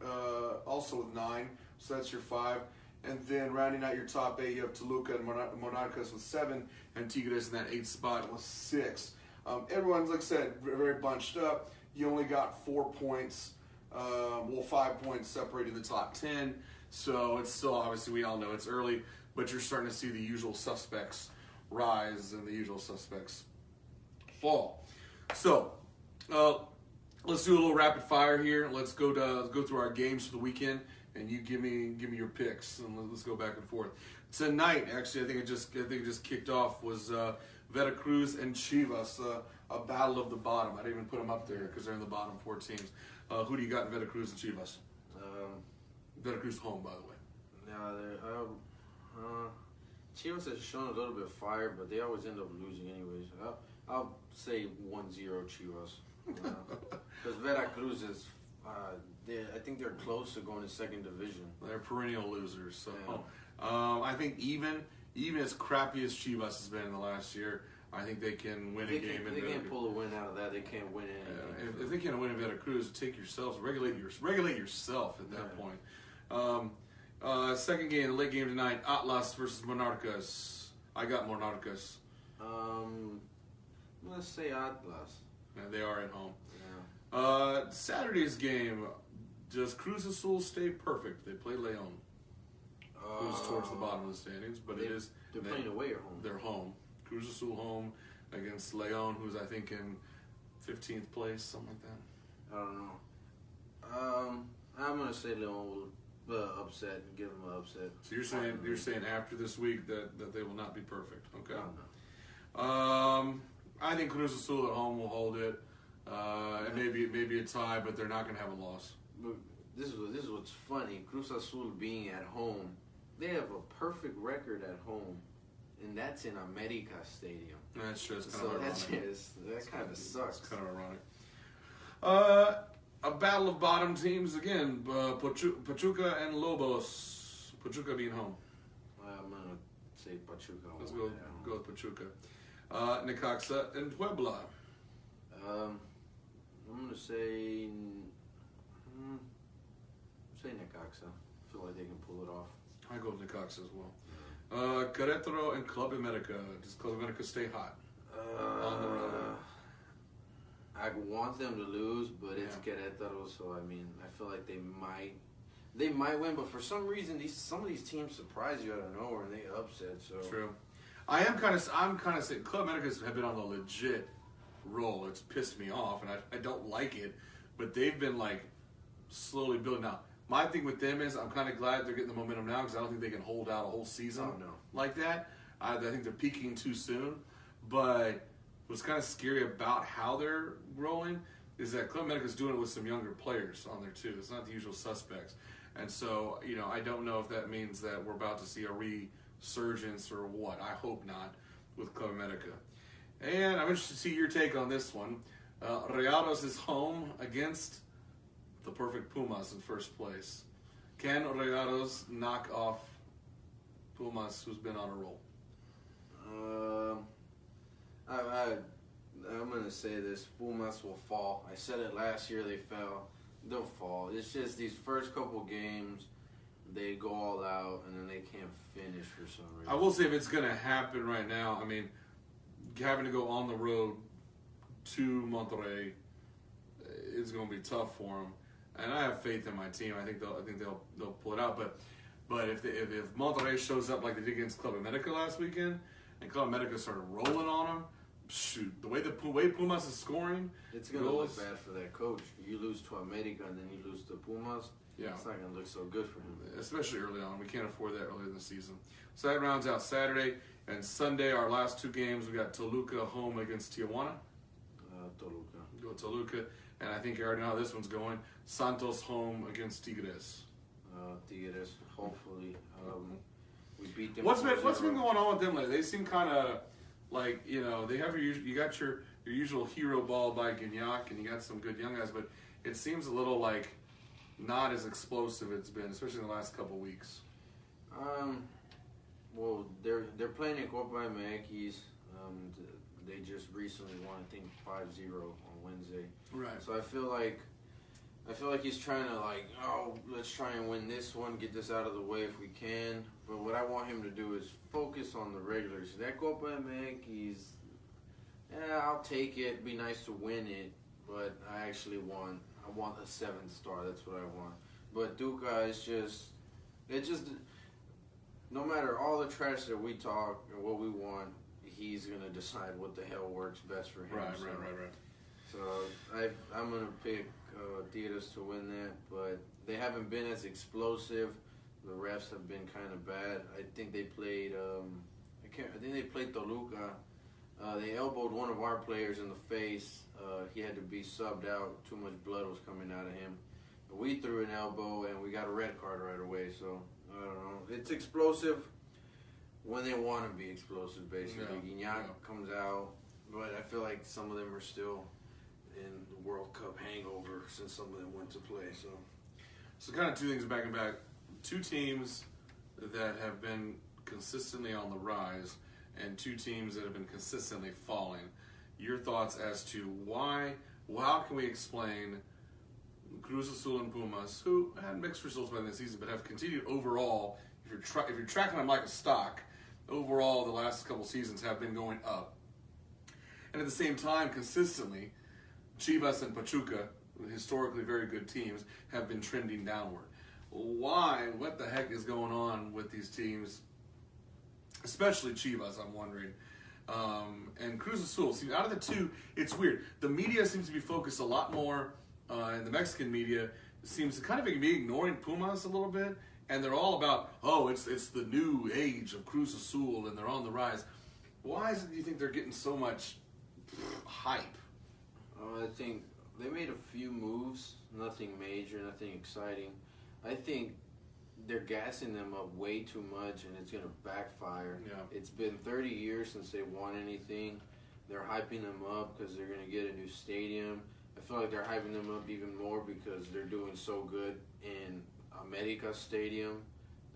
Speaker 1: also with 9, so that's your 5. And then rounding out your top 8, you have Toluca and Monarcas with 7, and Tigres in that 8th spot with 6. Everyone's, like I said, very bunched up. You only got 4 points, 5 points separating the top 10. So it's still, obviously, we all know it's early, but you're starting to see the usual suspects rise and the usual suspects fall. So let's do a little rapid fire here. Let's go through our games for the weekend, and you give me your picks, and let's go back and forth. Tonight, actually, I think it just kicked off was Veracruz and Chivas, a battle of the bottom. I didn't even put them up there because they're in the bottom 4 teams. Who do you got in Veracruz and Chivas? Veracruz home, by the way.
Speaker 2: Yeah, Chivas has shown a little bit of fire, but they always end up losing anyways. I'll say 1-0 Chivas. Because Veracruz is, I think they're close to going to 2nd division.
Speaker 1: They're perennial losers. So
Speaker 2: yeah.
Speaker 1: I think even as crappy as Chivas has been in the last year, I think they can win a game.
Speaker 2: They can't pull a win out of that. They can't win anything.
Speaker 1: If they can't win in Veracruz, take yourselves, regulate yourself at that point. Second game, late game tonight, Atlas versus Monarcas. I got Monarcas.
Speaker 2: Let's say Atlas.
Speaker 1: Yeah, they are at home.
Speaker 2: Yeah.
Speaker 1: Saturday's game, does Cruz Azul stay perfect? They play Leon, who's towards the bottom of the standings, but
Speaker 2: they're playing away or home?
Speaker 1: They're home. Cruz Azul home against Leon, who's I think in 15th place, something like that.
Speaker 2: I don't know. I'm gonna say Leon will upset and give them an upset.
Speaker 1: So you're saying after this week that they will not be perfect. Okay. I think Cruz Azul at home will hold it. And maybe a tie, but they're not going to have a loss.
Speaker 2: But this is what's funny. Cruz Azul being at home, they have a perfect record at home, and that's in America Stadium.
Speaker 1: That's true. It's kind
Speaker 2: So
Speaker 1: of ironic.
Speaker 2: that kind of sucks.
Speaker 1: It's kind of ironic. A battle of bottom teams again. Pachuca and Lobos. Pachuca being home.
Speaker 2: I'm gonna say Pachuca.
Speaker 1: Let's go with Pachuca. Necaxa and Puebla.
Speaker 2: I'm gonna say Necaxa. I feel like they can pull it off.
Speaker 1: I go with Necaxa as well. Querétaro and Club America. Does Club America stay hot? On the road.
Speaker 2: I want them to lose, but it's Querétaro, so I mean, I feel like they might win, but for some reason, some of these teams surprise you out of nowhere and they upset. So
Speaker 1: True. I'm kind of saying Club America have been on a legit roll. It's pissed me off, and I don't like it, but they've been like slowly building out. My thing with them is I'm kind of glad they're getting the momentum now because I don't think they can hold out a whole season like that. I think they're peaking too soon, but what's kind of scary about how they're rolling is that Club America's doing it with some younger players on there too. It's not the usual suspects. And so, I don't know if that means that we're about to see a resurgence or what. I hope not with Club America. And I'm interested to see your take on this one. Rayados is home against the perfect Pumas in first place. Can Rayados knock off Pumas, who's been on a roll?
Speaker 2: I'm going to say this. Pumas will fall. I said it last year, they fell. They'll fall. It's just these first couple games, they go all out, and then they can't finish for some reason.
Speaker 1: I will say if it's going to happen right now, I mean, having to go on the road to Monterrey is going to be tough for them. And I have faith in my team. I think they'll pull it out. But if Monterrey shows up like they did against Club America last weekend, and Club America started rolling on them, shoot, the way Pumas is scoring,
Speaker 2: it's going to look bad for that coach. You lose to America and then you lose to Pumas. Yeah, it's not going to look so good for him.
Speaker 1: Especially early on. We can't afford that early in the season. So that rounds out Saturday. And Sunday, our last two games, we got Toluca home against Tijuana.
Speaker 2: Toluca.
Speaker 1: Go Toluca. And I think you already know how this one's going. Santos home against Tigres.
Speaker 2: Tigres, hopefully. We beat them.
Speaker 1: What's been going on with them lately? They seem kind of like, they have you got your usual hero ball by Gignac, and you got some good young guys, but it seems a little like not as explosive it's been, especially in the last couple weeks.
Speaker 2: Well, they're playing in Copa MX. They just recently won, I think, 5-0 on Wednesday.
Speaker 1: Right.
Speaker 2: So I feel like he's trying to let's try and win this one, get this out of the way if we can. But what I want him to do is focus on the regulars. That Copa MX, I'll take it. Be nice to win it, but I want a 7th star. That's what I want. But Duca is just no matter all the trash that we talk and what we want, he's gonna decide what the hell works best for him.
Speaker 1: Right.
Speaker 2: So I'm gonna pick Tigres to win that, but they haven't been as explosive. The refs have been kind of bad. I think they played. I think they played Toluca. They elbowed one of our players in the face. He had to be subbed out. Too much blood was coming out of him. But we threw an elbow and we got a red card right away. So I don't know. It's explosive when they want to be explosive, basically. Gignac comes out, but I feel like some of them are still in the World Cup hangover since some of them went to play.
Speaker 1: So kind of two things back and back. Two teams that have been consistently on the rise and two teams that have been consistently falling. Your thoughts as to how can we explain Cruz Azul and Pumas, who had mixed results by the end of the season, but have continued overall, if you're tracking them like a stock, overall the last couple seasons have been going up. And at the same time, consistently, Chivas and Pachuca, historically very good teams, have been trending downward. Why? What the heck is going on with these teams? Especially Chivas, I'm wondering. And Cruz Azul. See, out of the two, it's weird. The media seems to be focused a lot more, and the Mexican media seems to kind of be ignoring Pumas a little bit. And they're all about, it's the new age of Cruz Azul, and they're on the rise. Why is it? Do you think they're getting so much hype?
Speaker 2: I think they made a few moves, nothing major, nothing exciting. I think they're gassing them up way too much, and it's going to backfire.
Speaker 1: Yeah.
Speaker 2: It's been 30 years since they won anything. They're hyping them up because they're going to get a new stadium. I feel like they're hyping them up even more because they're doing so good in America Stadium.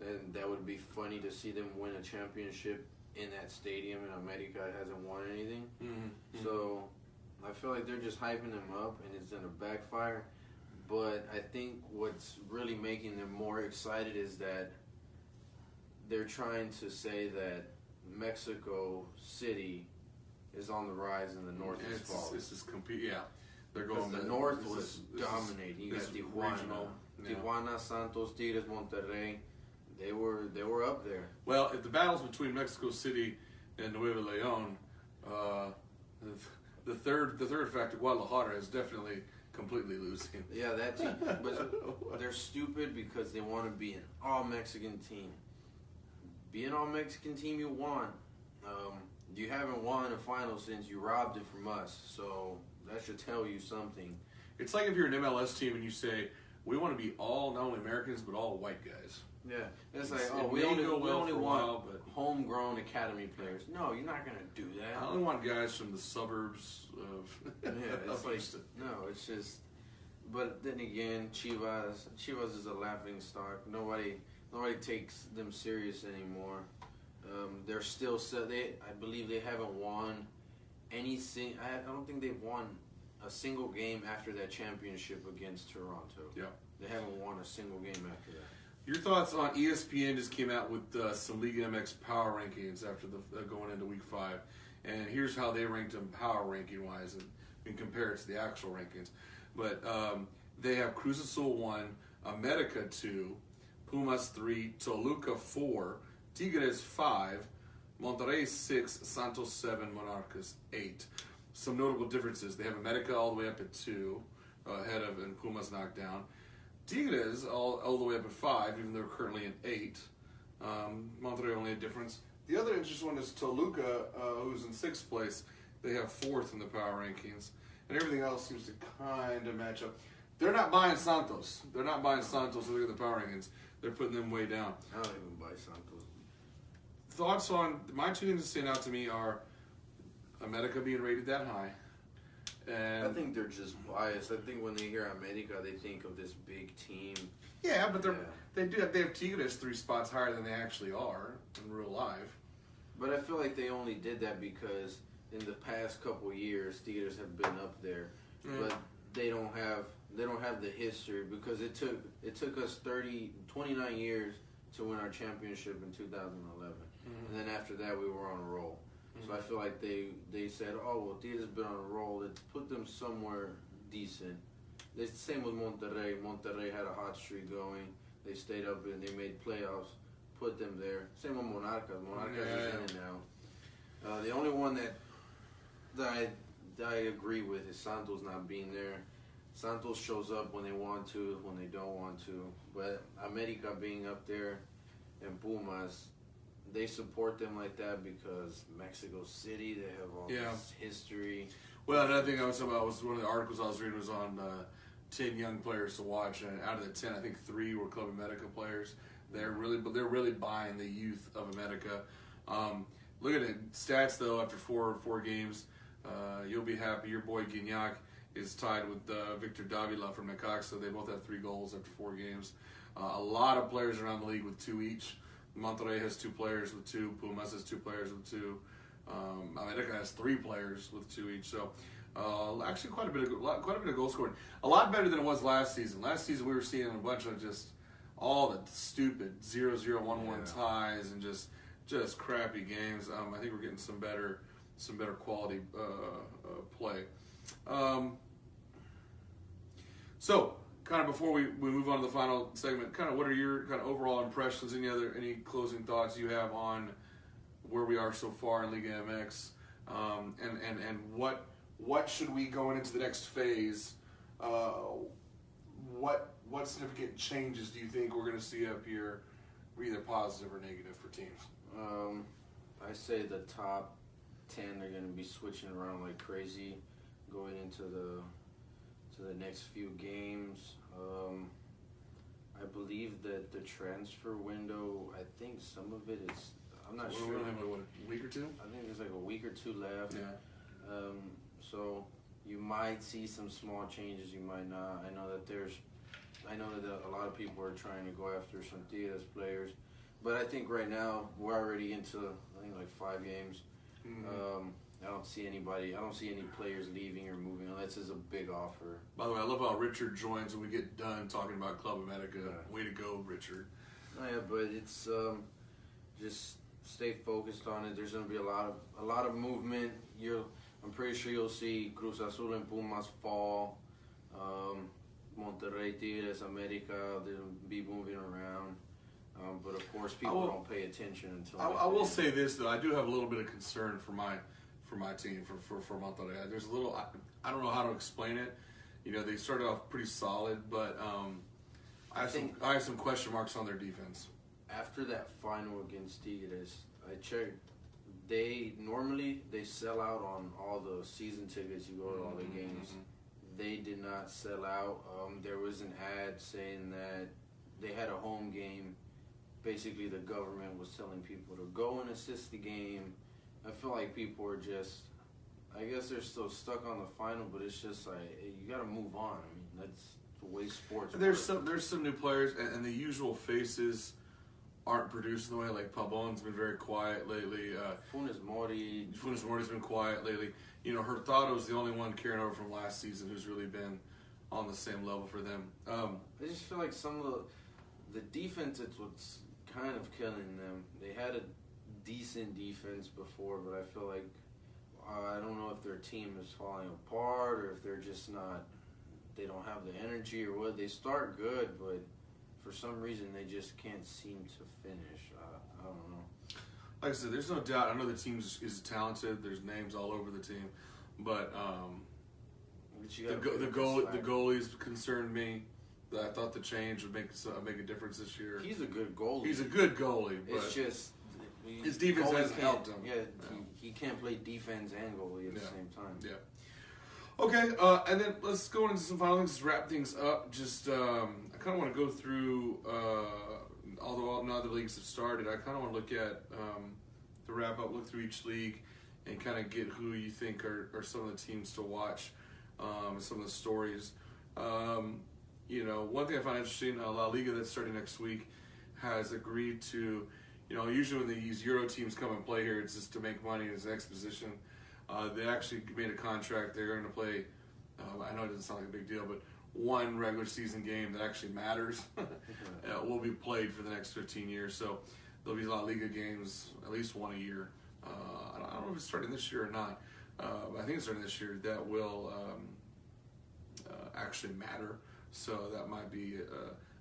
Speaker 2: And that would be funny to see them win a championship in that stadium, and America hasn't won anything.
Speaker 1: Mm-hmm.
Speaker 2: So I feel like they're just hyping them up, and it's going to backfire. But I think what's really making them more excited is that they're trying to say that Mexico City is on the rise and the North is falling.
Speaker 1: This is yeah. They're going.
Speaker 2: The North was dominating. You got Tijuana,
Speaker 1: yeah.
Speaker 2: Tijuana, Santos, Tigres, Monterrey. They were up there.
Speaker 1: Well, if the battles between Mexico City and Nuevo Leon, the third factor, Guadalajara, is definitely completely losing.
Speaker 2: Yeah, that team. But they're stupid because they want to be an all-Mexican team. Be an all-Mexican team, you won. You haven't won a final since you robbed it from us, so that should tell you something.
Speaker 1: It's like if you're an MLS team and you say, we want to be all, not only Americans, but all white guys.
Speaker 2: Yeah, it's like, we only want homegrown academy players. No, you're not going to do that.
Speaker 1: I only want guys from the suburbs of
Speaker 2: it's like, no, it's just, but then again, Chivas is a laughing stock. Nobody takes them serious anymore. They're still, I believe they haven't won anything. I don't think they've won a single game after that championship against Toronto.
Speaker 1: Yeah.
Speaker 2: They haven't won a single game after that.
Speaker 1: Your thoughts on ESPN just came out with some Liga MX power rankings after the going into Week 5, and here's how they ranked them power ranking wise, and compare it to the actual rankings. But they have Cruz Azul 1, America 2, Pumas 3, Toluca 4, Tigres 5, Monterrey 6, Santos 7, Monarcas 8. Some notable differences: they have America all the way up at 2, ahead of, and Pumas knocked down. Tigres all the way up at 5, even though they're currently in 8. Monterrey only a difference. The other interesting one is Toluca, who's in 6th place. They have 4th in the power rankings, and everything else seems to kind of match up. They're not buying Santos. They're not buying Santos. Look at the power rankings. They're putting them way down.
Speaker 2: I don't even buy Santos.
Speaker 1: Thoughts on my two things that stand out to me are America being rated that high. And
Speaker 2: I think they're just biased. I think when they hear America, they think of this big team.
Speaker 1: Yeah, but they have Tigres 3 spots higher than they actually are in real life.
Speaker 2: But I feel like they only did that because in the past couple of years, Tigres have been up there, but they don't have the history because it took us 29 years to win our championship in 2011, and then after that we were on a roll. So I feel like they said, oh, well, Tigres has been on a roll. Let's put them somewhere decent. It's the same with Monterrey. Monterrey had a hot streak going. They stayed up and they made playoffs. Put them there. Same with Monarcas. Monarcas is in it now. The only one that I agree with is Santos not being there. Santos shows up when they want to, when they don't want to. But America being up there and Pumas, they support them like that because Mexico City, they have all this history.
Speaker 1: Well, another thing I was talking about was one of the articles I was reading was on 10 young players to watch, and out of the 10, I think 3 were Club America players. They're really buying the youth of America. Look at the stats though. After four games, you'll be happy. Your boy Guignac is tied with Victor Davila from Necaxa. They both have 3 goals after 4 games. A lot of players around the league with 2 each. Monterrey has 2 players with 2. Pumas has 2 players with 2. America has 3 players with 2 each. So actually quite a bit of goal scoring. A lot better than it was last season. Last season we were seeing a bunch of just all the stupid 0-0, 1-1 ties and just crappy games. I think we're getting some better quality play. So, kind of before we move on to the final segment, kind of what are your kind of overall impressions? Any closing thoughts you have on where we are so far in Liga MX, and what should we going into the next phase? What significant changes do you think we're going to see up here, either positive or negative for teams?
Speaker 2: I say the top 10 are going to be switching around like crazy going into the next few games. I believe that the transfer window, I think some of it is, I'm not sure.
Speaker 1: We're going to have a week or two?
Speaker 2: I think there's like a week or two left.
Speaker 1: Yeah.
Speaker 2: So you might see some small changes, you might not. I know that a lot of people are trying to go after some Tigres players. But I think right now we're already into, I think, like 5 games.
Speaker 1: Mm-hmm.
Speaker 2: I don't see any players leaving or moving unless it's a big offer.
Speaker 1: By the way, I love how Richard joins when we get done talking about Club America.
Speaker 2: Yeah.
Speaker 1: Way to go, Richard.
Speaker 2: Oh, yeah, but it's just stay focused on it. There's going to be a lot of movement. I'm pretty sure you'll see Cruz Azul and Pumas fall. Monterrey, Tigres, America, they'll be moving around. But of course, people don't pay attention until.
Speaker 1: I will say this though, I do have a little bit of concern for my team for Monterrey. There's a little, I don't know how to explain it. You know, they started off pretty solid, but I have some question marks on their defense.
Speaker 2: After that final against Tigres, I checked. They normally sell out on all the season tickets. You go to all the games.
Speaker 1: Mm-hmm.
Speaker 2: They did not sell out. There was an ad saying that they had a home game. Basically, the government was telling people to go and assist the game. I feel like people are just, I guess they're still stuck on the final, but it's just like, hey, you got to move on. I mean, that's the way sports work.
Speaker 1: There's some new players, and the usual faces aren't producing the way. Like Pabon's been very quiet lately.
Speaker 2: Funes
Speaker 1: Mori's been quiet lately. You know, Hurtado's the only one carrying over from last season who's really been on the same level for them.
Speaker 2: I just feel like some of the defense is what's kind of killing them. They had a decent defense before, but I feel like I don't know if their team is falling apart or if they're just not. They don't have the energy or what. They start good, but for some reason they just can't seem to finish. I don't know.
Speaker 1: Like I said, there's no doubt. I know the team is talented. There's names all over the team, but the goalies concerned me. I thought the change would make a difference this year.
Speaker 2: He's a good goalie.
Speaker 1: He's a good goalie, but
Speaker 2: it's just
Speaker 1: his defense hasn't helped him.
Speaker 2: Yeah, he can't play defense and goalie at the same time.
Speaker 1: Yeah. Okay, and then let's go into some final things to wrap things up. Just I kind of want to go through, although none of the leagues have started, I kind of want to look at the wrap up, look through each league, and kind of get who you think are some of the teams to watch, some of the stories. You know, one thing I find interesting, La Liga that's starting next week has agreed to, you know, usually when these Euro teams come and play here, it's just to make money as exposition. They actually made a contract. They're going to play, I know it doesn't sound like a big deal, but one regular season game that actually matters will be played for the next 15 years. So there'll be La Liga games, at least one a year. I don't know if it's starting this year or not. I think it's starting this year. That will actually matter. So that might be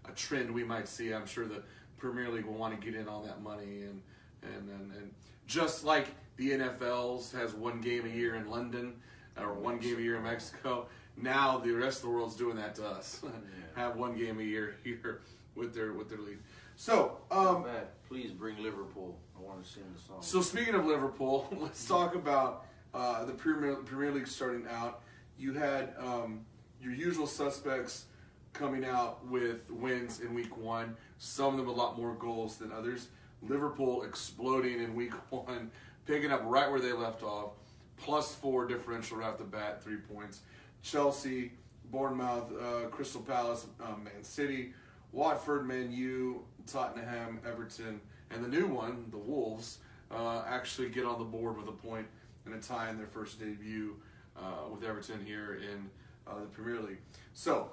Speaker 1: a trend we might see. I'm sure the Premier League will want to get in on that money, and just like the NFL's has one game a year in London or one game a year in Mexico. Now the rest of the world's doing that to us. Have one game a year here with their league. So
Speaker 2: please bring Liverpool. I want to sing the song.
Speaker 1: So speaking of Liverpool, let's talk about the Premier League starting out. You had your usual suspects coming out with wins in week one. Some of them a lot more goals than others. Liverpool exploding in week one, picking up right where they left off, +4 differential right off the bat, 3 points. Chelsea, Bournemouth, Crystal Palace, Man City, Watford, Man U, Tottenham, Everton, and the new one, the Wolves, actually get on the board with a point and a tie in their first debut with Everton here in the Premier League. So,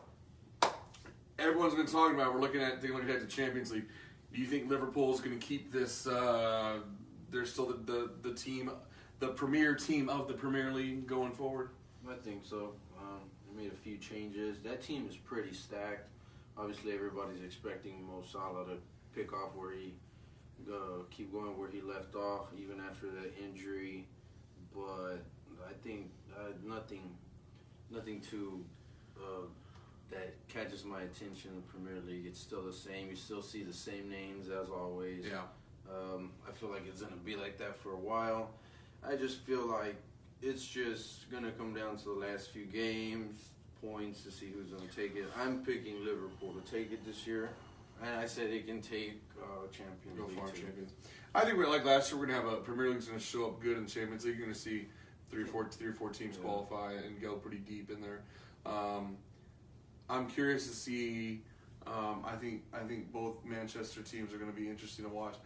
Speaker 1: everyone's been talking about, we're looking at the Champions League. Do you think Liverpool's going to keep this? They're still the team, the premier team of the Premier League going forward?
Speaker 2: I think so. They made a few changes. That team is pretty stacked. Obviously, everybody's expecting Mo Salah to pick off where he keep going where he left off, even after the injury. But I think nothing too that catches my attention in the Premier League. It's still the same. You still see the same names as always.
Speaker 1: Yeah.
Speaker 2: I feel like it's going to be like that for a while. I just feel like it's just gonna come down to the last few games, points to see who's gonna take it. I'm picking Liverpool to take it this year, and I said they can take Champions
Speaker 1: Go
Speaker 2: League
Speaker 1: far,
Speaker 2: too.
Speaker 1: champions. I think we're like last year. We're gonna have a Premier League's gonna show up good in the Champions League. You're gonna see three or four teams qualify and go pretty deep in there. I'm curious to see. I think both Manchester teams are going to be interesting to watch,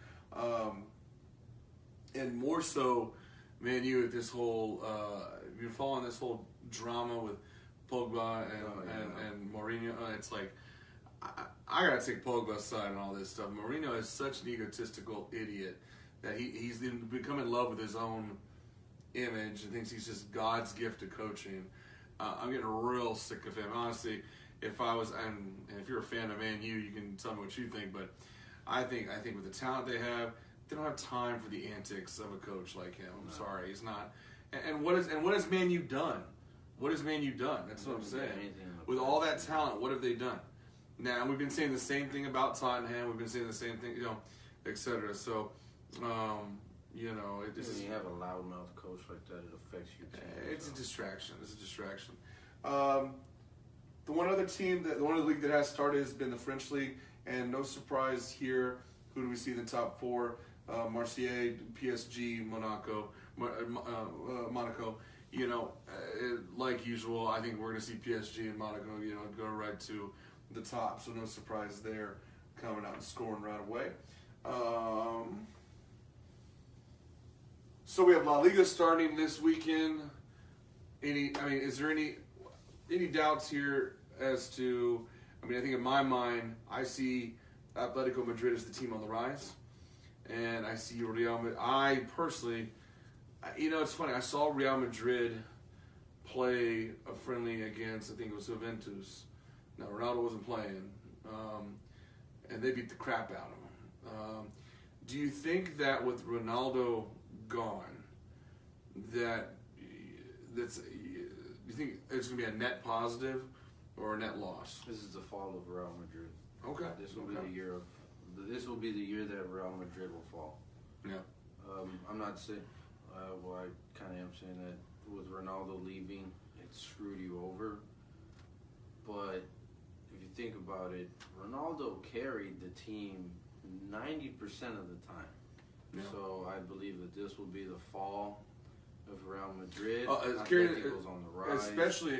Speaker 1: and more so, Man U at this whole. You're following this whole drama with Pogba and Mourinho. It's like I gotta take Pogba's side on all this stuff. Mourinho is such an egotistical idiot that he's become in love with his own image and thinks he's just God's gift to coaching. I'm getting real sick of him. Honestly, if I was, and if you're a fan of Man U, you can tell me what you think. But I think with the talent they have, they don't have time for the antics of a coach like him. I'm sorry, he's not. And what has Man U done? What has Man U done? That's what I'm saying. With all that talent, what have they done? Now we've been saying the same thing about Tottenham. We've been saying the same thing, etc. So, when you have a loudmouth coach like that, it affects your team. It's a distraction. The one other team, the one other league that has started has been the French league, and no surprise here. Who do we see in the top four? Marseille, PSG, Monaco. Like usual, I think we're going to see PSG and Monaco, go right to the top. So no surprise there, coming out and scoring right away. So we have La Liga starting this weekend. Is there any doubts here as to? I think in my mind, I see Atletico Madrid as the team on the rise, and I see Real Madrid. I personally, it's funny. I saw Real Madrid play a friendly against, I think it was Juventus. Now Ronaldo wasn't playing, and they beat the crap out of him. Do you think that with Ronaldo gone, do you think it's going to be a net positive or a net loss?
Speaker 2: This is the fall of Real Madrid.
Speaker 1: Okay.
Speaker 2: This will be the year that Real Madrid will fall.
Speaker 1: Yeah.
Speaker 2: I'm not saying. I kind of am saying that with Ronaldo leaving, it screwed you over. But if you think about it, Ronaldo carried the team 90% of the time. Yeah. So I believe that this will be the fall of Real Madrid. Atletico's on the rise,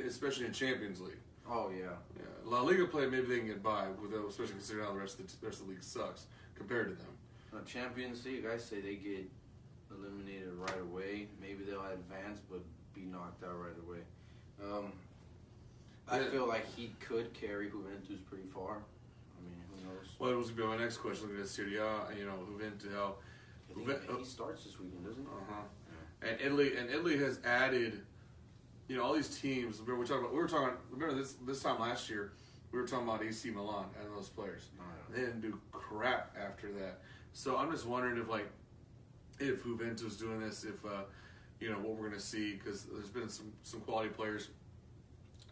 Speaker 1: especially in Champions League.
Speaker 2: Oh yeah.
Speaker 1: Yeah. La Liga play, maybe they can get by, especially considering how the rest of the league sucks compared to them.
Speaker 2: Champions League, I say they get eliminated right away. Maybe they'll advance, but be knocked out right away. I feel like he could carry Juventus pretty far. Who knows?
Speaker 1: Well, it was going to be my next question. Looking at Serie A, Juventus.
Speaker 2: He starts this weekend, doesn't he?
Speaker 1: Yeah. And Italy has added, all these teams. Remember Remember this time last year, we were talking about AC Milan and those players.
Speaker 2: Oh, yeah.
Speaker 1: They didn't do crap after that. So I'm just wondering if Juventus is doing this, what we're going to see, because there's been some quality players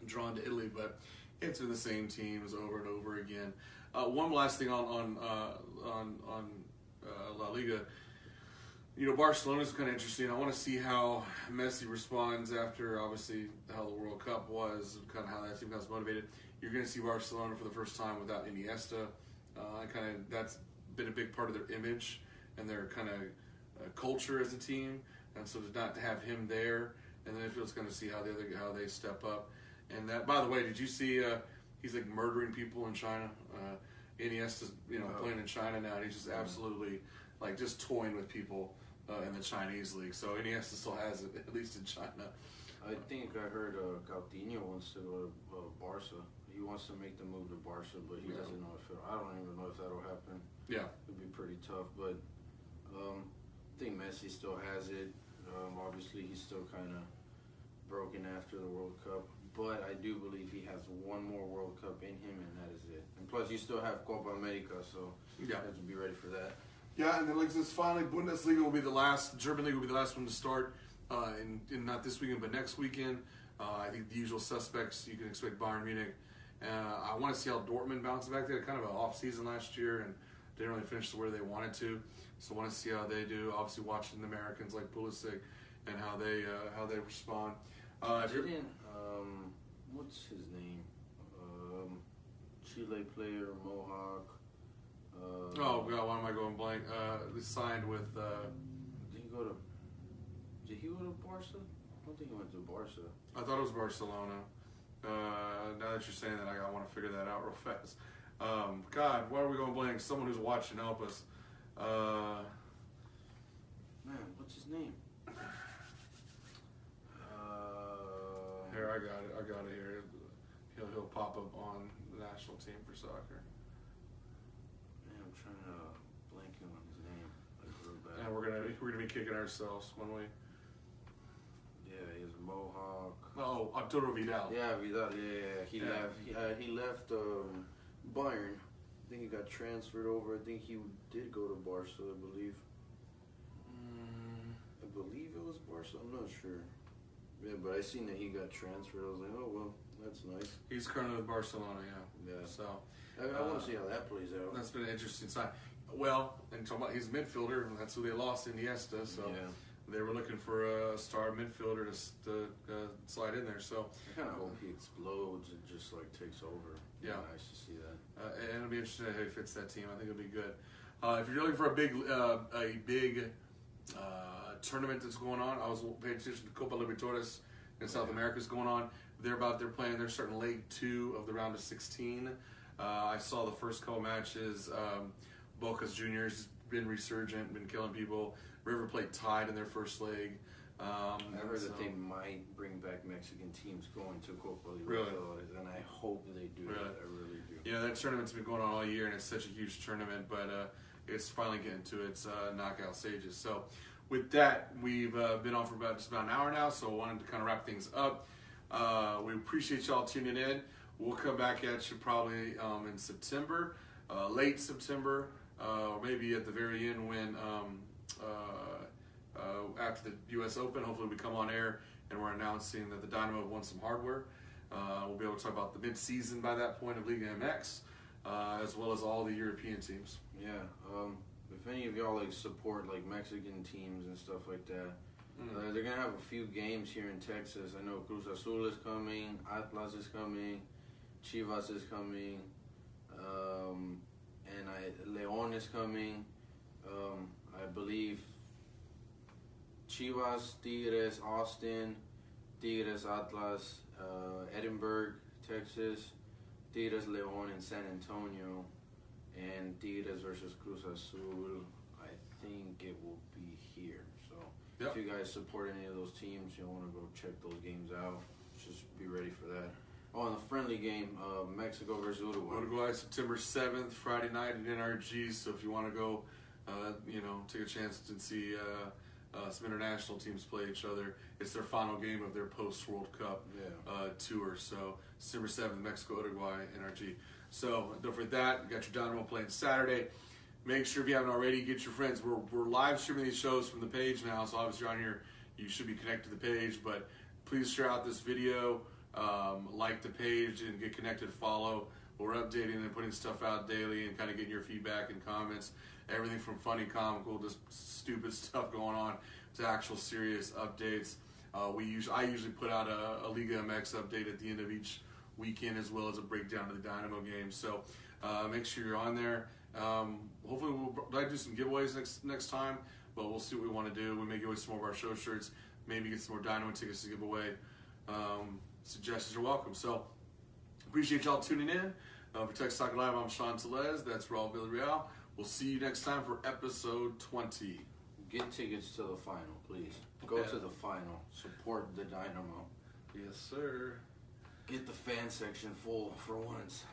Speaker 1: drawn to Italy, but it's been the same teams over and over again. One last thing on La Liga. Barcelona's kind of interesting. I want to see how Messi responds after, obviously, how the World Cup was, kind of how that team got motivated. You're going to see Barcelona for the first time without Iniesta. That's been a big part of their image and their kind of culture as a team. And so to not have him there, and then it feels going to see how they step up. And that, by the way, did you see he's like murdering people in China? Iniesta's playing in China now. And he's just absolutely just toying with people in the Chinese league. So Iniesta still has it, at least in China.
Speaker 2: I think I heard Coutinho wants to go to Barca. He wants to make the move to Barca, but he doesn't know if I don't even know if that'll happen.
Speaker 1: Yeah,
Speaker 2: it'd be pretty tough. But I think Messi still has it. Obviously, he's still kind of broken after the World Cup. But I do believe he has one more World Cup in him, and that is it. And plus, you still have Copa America, so you have to be ready for that.
Speaker 1: Yeah, and then finally, Bundesliga will be the last. German league will be the last one to start. In not this weekend, but next weekend. I think the usual suspects. You can expect Bayern Munich. I want to see how Dortmund bounces back. They had kind of an off season last year and didn't really finish where they wanted to. So I want to see how they do. Obviously, watching the Americans like Pulisic and how they respond.
Speaker 2: Didn't what's his name? Chile player Mohawk.
Speaker 1: Oh God, why am I going blank? They signed with.
Speaker 2: Did he go to? Did he go to Barca? I don't think he went to Barca.
Speaker 1: I thought it was Barcelona. Now that you're saying that, I want to figure that out real fast. God, why are we going blank? Someone who's watching, help us.
Speaker 2: Man, what's his name?
Speaker 1: Here, I got it here. He'll pop up on the national team for soccer.
Speaker 2: Man, I'm trying to blank him on his name. Like real bad.
Speaker 1: And we're gonna be kicking ourselves when we.
Speaker 2: Yeah, he has a mohawk.
Speaker 1: Oh, Arturo Vidal.
Speaker 2: Yeah, Vidal. Yeah. He left. He left Bayern. I think he got transferred over. I think he did go to Barca, I believe. I believe it was Barca. I'm not sure. Yeah, but I seen that he got transferred. I was like, oh well, that's nice.
Speaker 1: He's currently with Barcelona. Yeah.
Speaker 2: Yeah.
Speaker 1: So.
Speaker 2: I want to see how that plays out.
Speaker 1: That's been an interesting sign. Well, and talking about he's a midfielder, and that's who they lost, Iniesta. So they were looking for a star midfielder to slide in there. So
Speaker 2: I kind of hope he explodes and just like takes over.
Speaker 1: Yeah,
Speaker 2: nice to see that.
Speaker 1: And it'll be interesting how he fits that team. I think it'll be good. If you're looking for a big tournament that's going on, I was paying attention to Copa Libertadores in South America is going on. They're playing. They're starting leg 2 of the round of 16. I saw the first couple matches. Boca's Juniors been resurgent, been killing people. River Plate tied in their first leg.
Speaker 2: I heard that they might bring back Mexican teams going to Copa Libertadores, and I hope they do that. I really do.
Speaker 1: Yeah, that tournament's been going on all year, and it's such a huge tournament, but it's finally getting to its knockout stages. So with that, we've been on for just about an hour now, so I wanted to kind of wrap things up. We appreciate y'all tuning in. We'll come back at you probably in September, late September, or maybe at the very end when after the U.S. Open, hopefully we come on air and we're announcing that the Dynamo have won some hardware. We'll be able to talk about the mid-season by that point of Liga MX, as well as all the European teams.
Speaker 2: Yeah. If any of y'all like support like Mexican teams and stuff like that, they're gonna have a few games here in Texas. I know Cruz Azul is coming, Atlas is coming, Chivas is coming, and León is coming. I believe Chivas, Tigres, Austin, Tigres, Atlas, Edinburgh, Texas, Tigres, León, and San Antonio, and Tigres versus Cruz Azul. I think it will be here. So if you guys support any of those teams, you'll want to go check those games out. Just be ready for that. Oh, and the friendly game, Mexico versus Uruguay.
Speaker 1: Uruguay, September 7th, Friday night at NRG. So if you want to go, take a chance to see some international teams play each other. It's their final game of their post-World Cup tour. So December 7th, Mexico, Uruguay, NRG. So don't forget that. You got your Dynamo playing Saturday. Make sure if you haven't already, get your friends. We're live streaming these shows from the page now. So obviously on here, you should be connected to the page. But please share out this video, like the page, and get connected, follow. We're updating and putting stuff out daily and kind of getting your feedback and comments. Everything from funny, comical, just stupid stuff going on to actual serious updates. I usually put out a Liga MX update at the end of each weekend, as well as a breakdown of the Dynamo game. So make sure you're on there. Hopefully we'll do some giveaways next time, but we'll see what we want to do. We may give away some more of our show shirts, maybe get some more Dynamo tickets to give away. Suggestions are welcome. So appreciate y'all tuning in. For Texas Soccer Live, I'm Sean Telez. That's Raul Villarreal. We'll see you next time for episode 20.
Speaker 2: Get tickets to the final, please. Go to the final. Support the Dynamo.
Speaker 1: Yes, sir.
Speaker 2: Get the fan section full for once.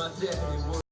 Speaker 3: my daddy was.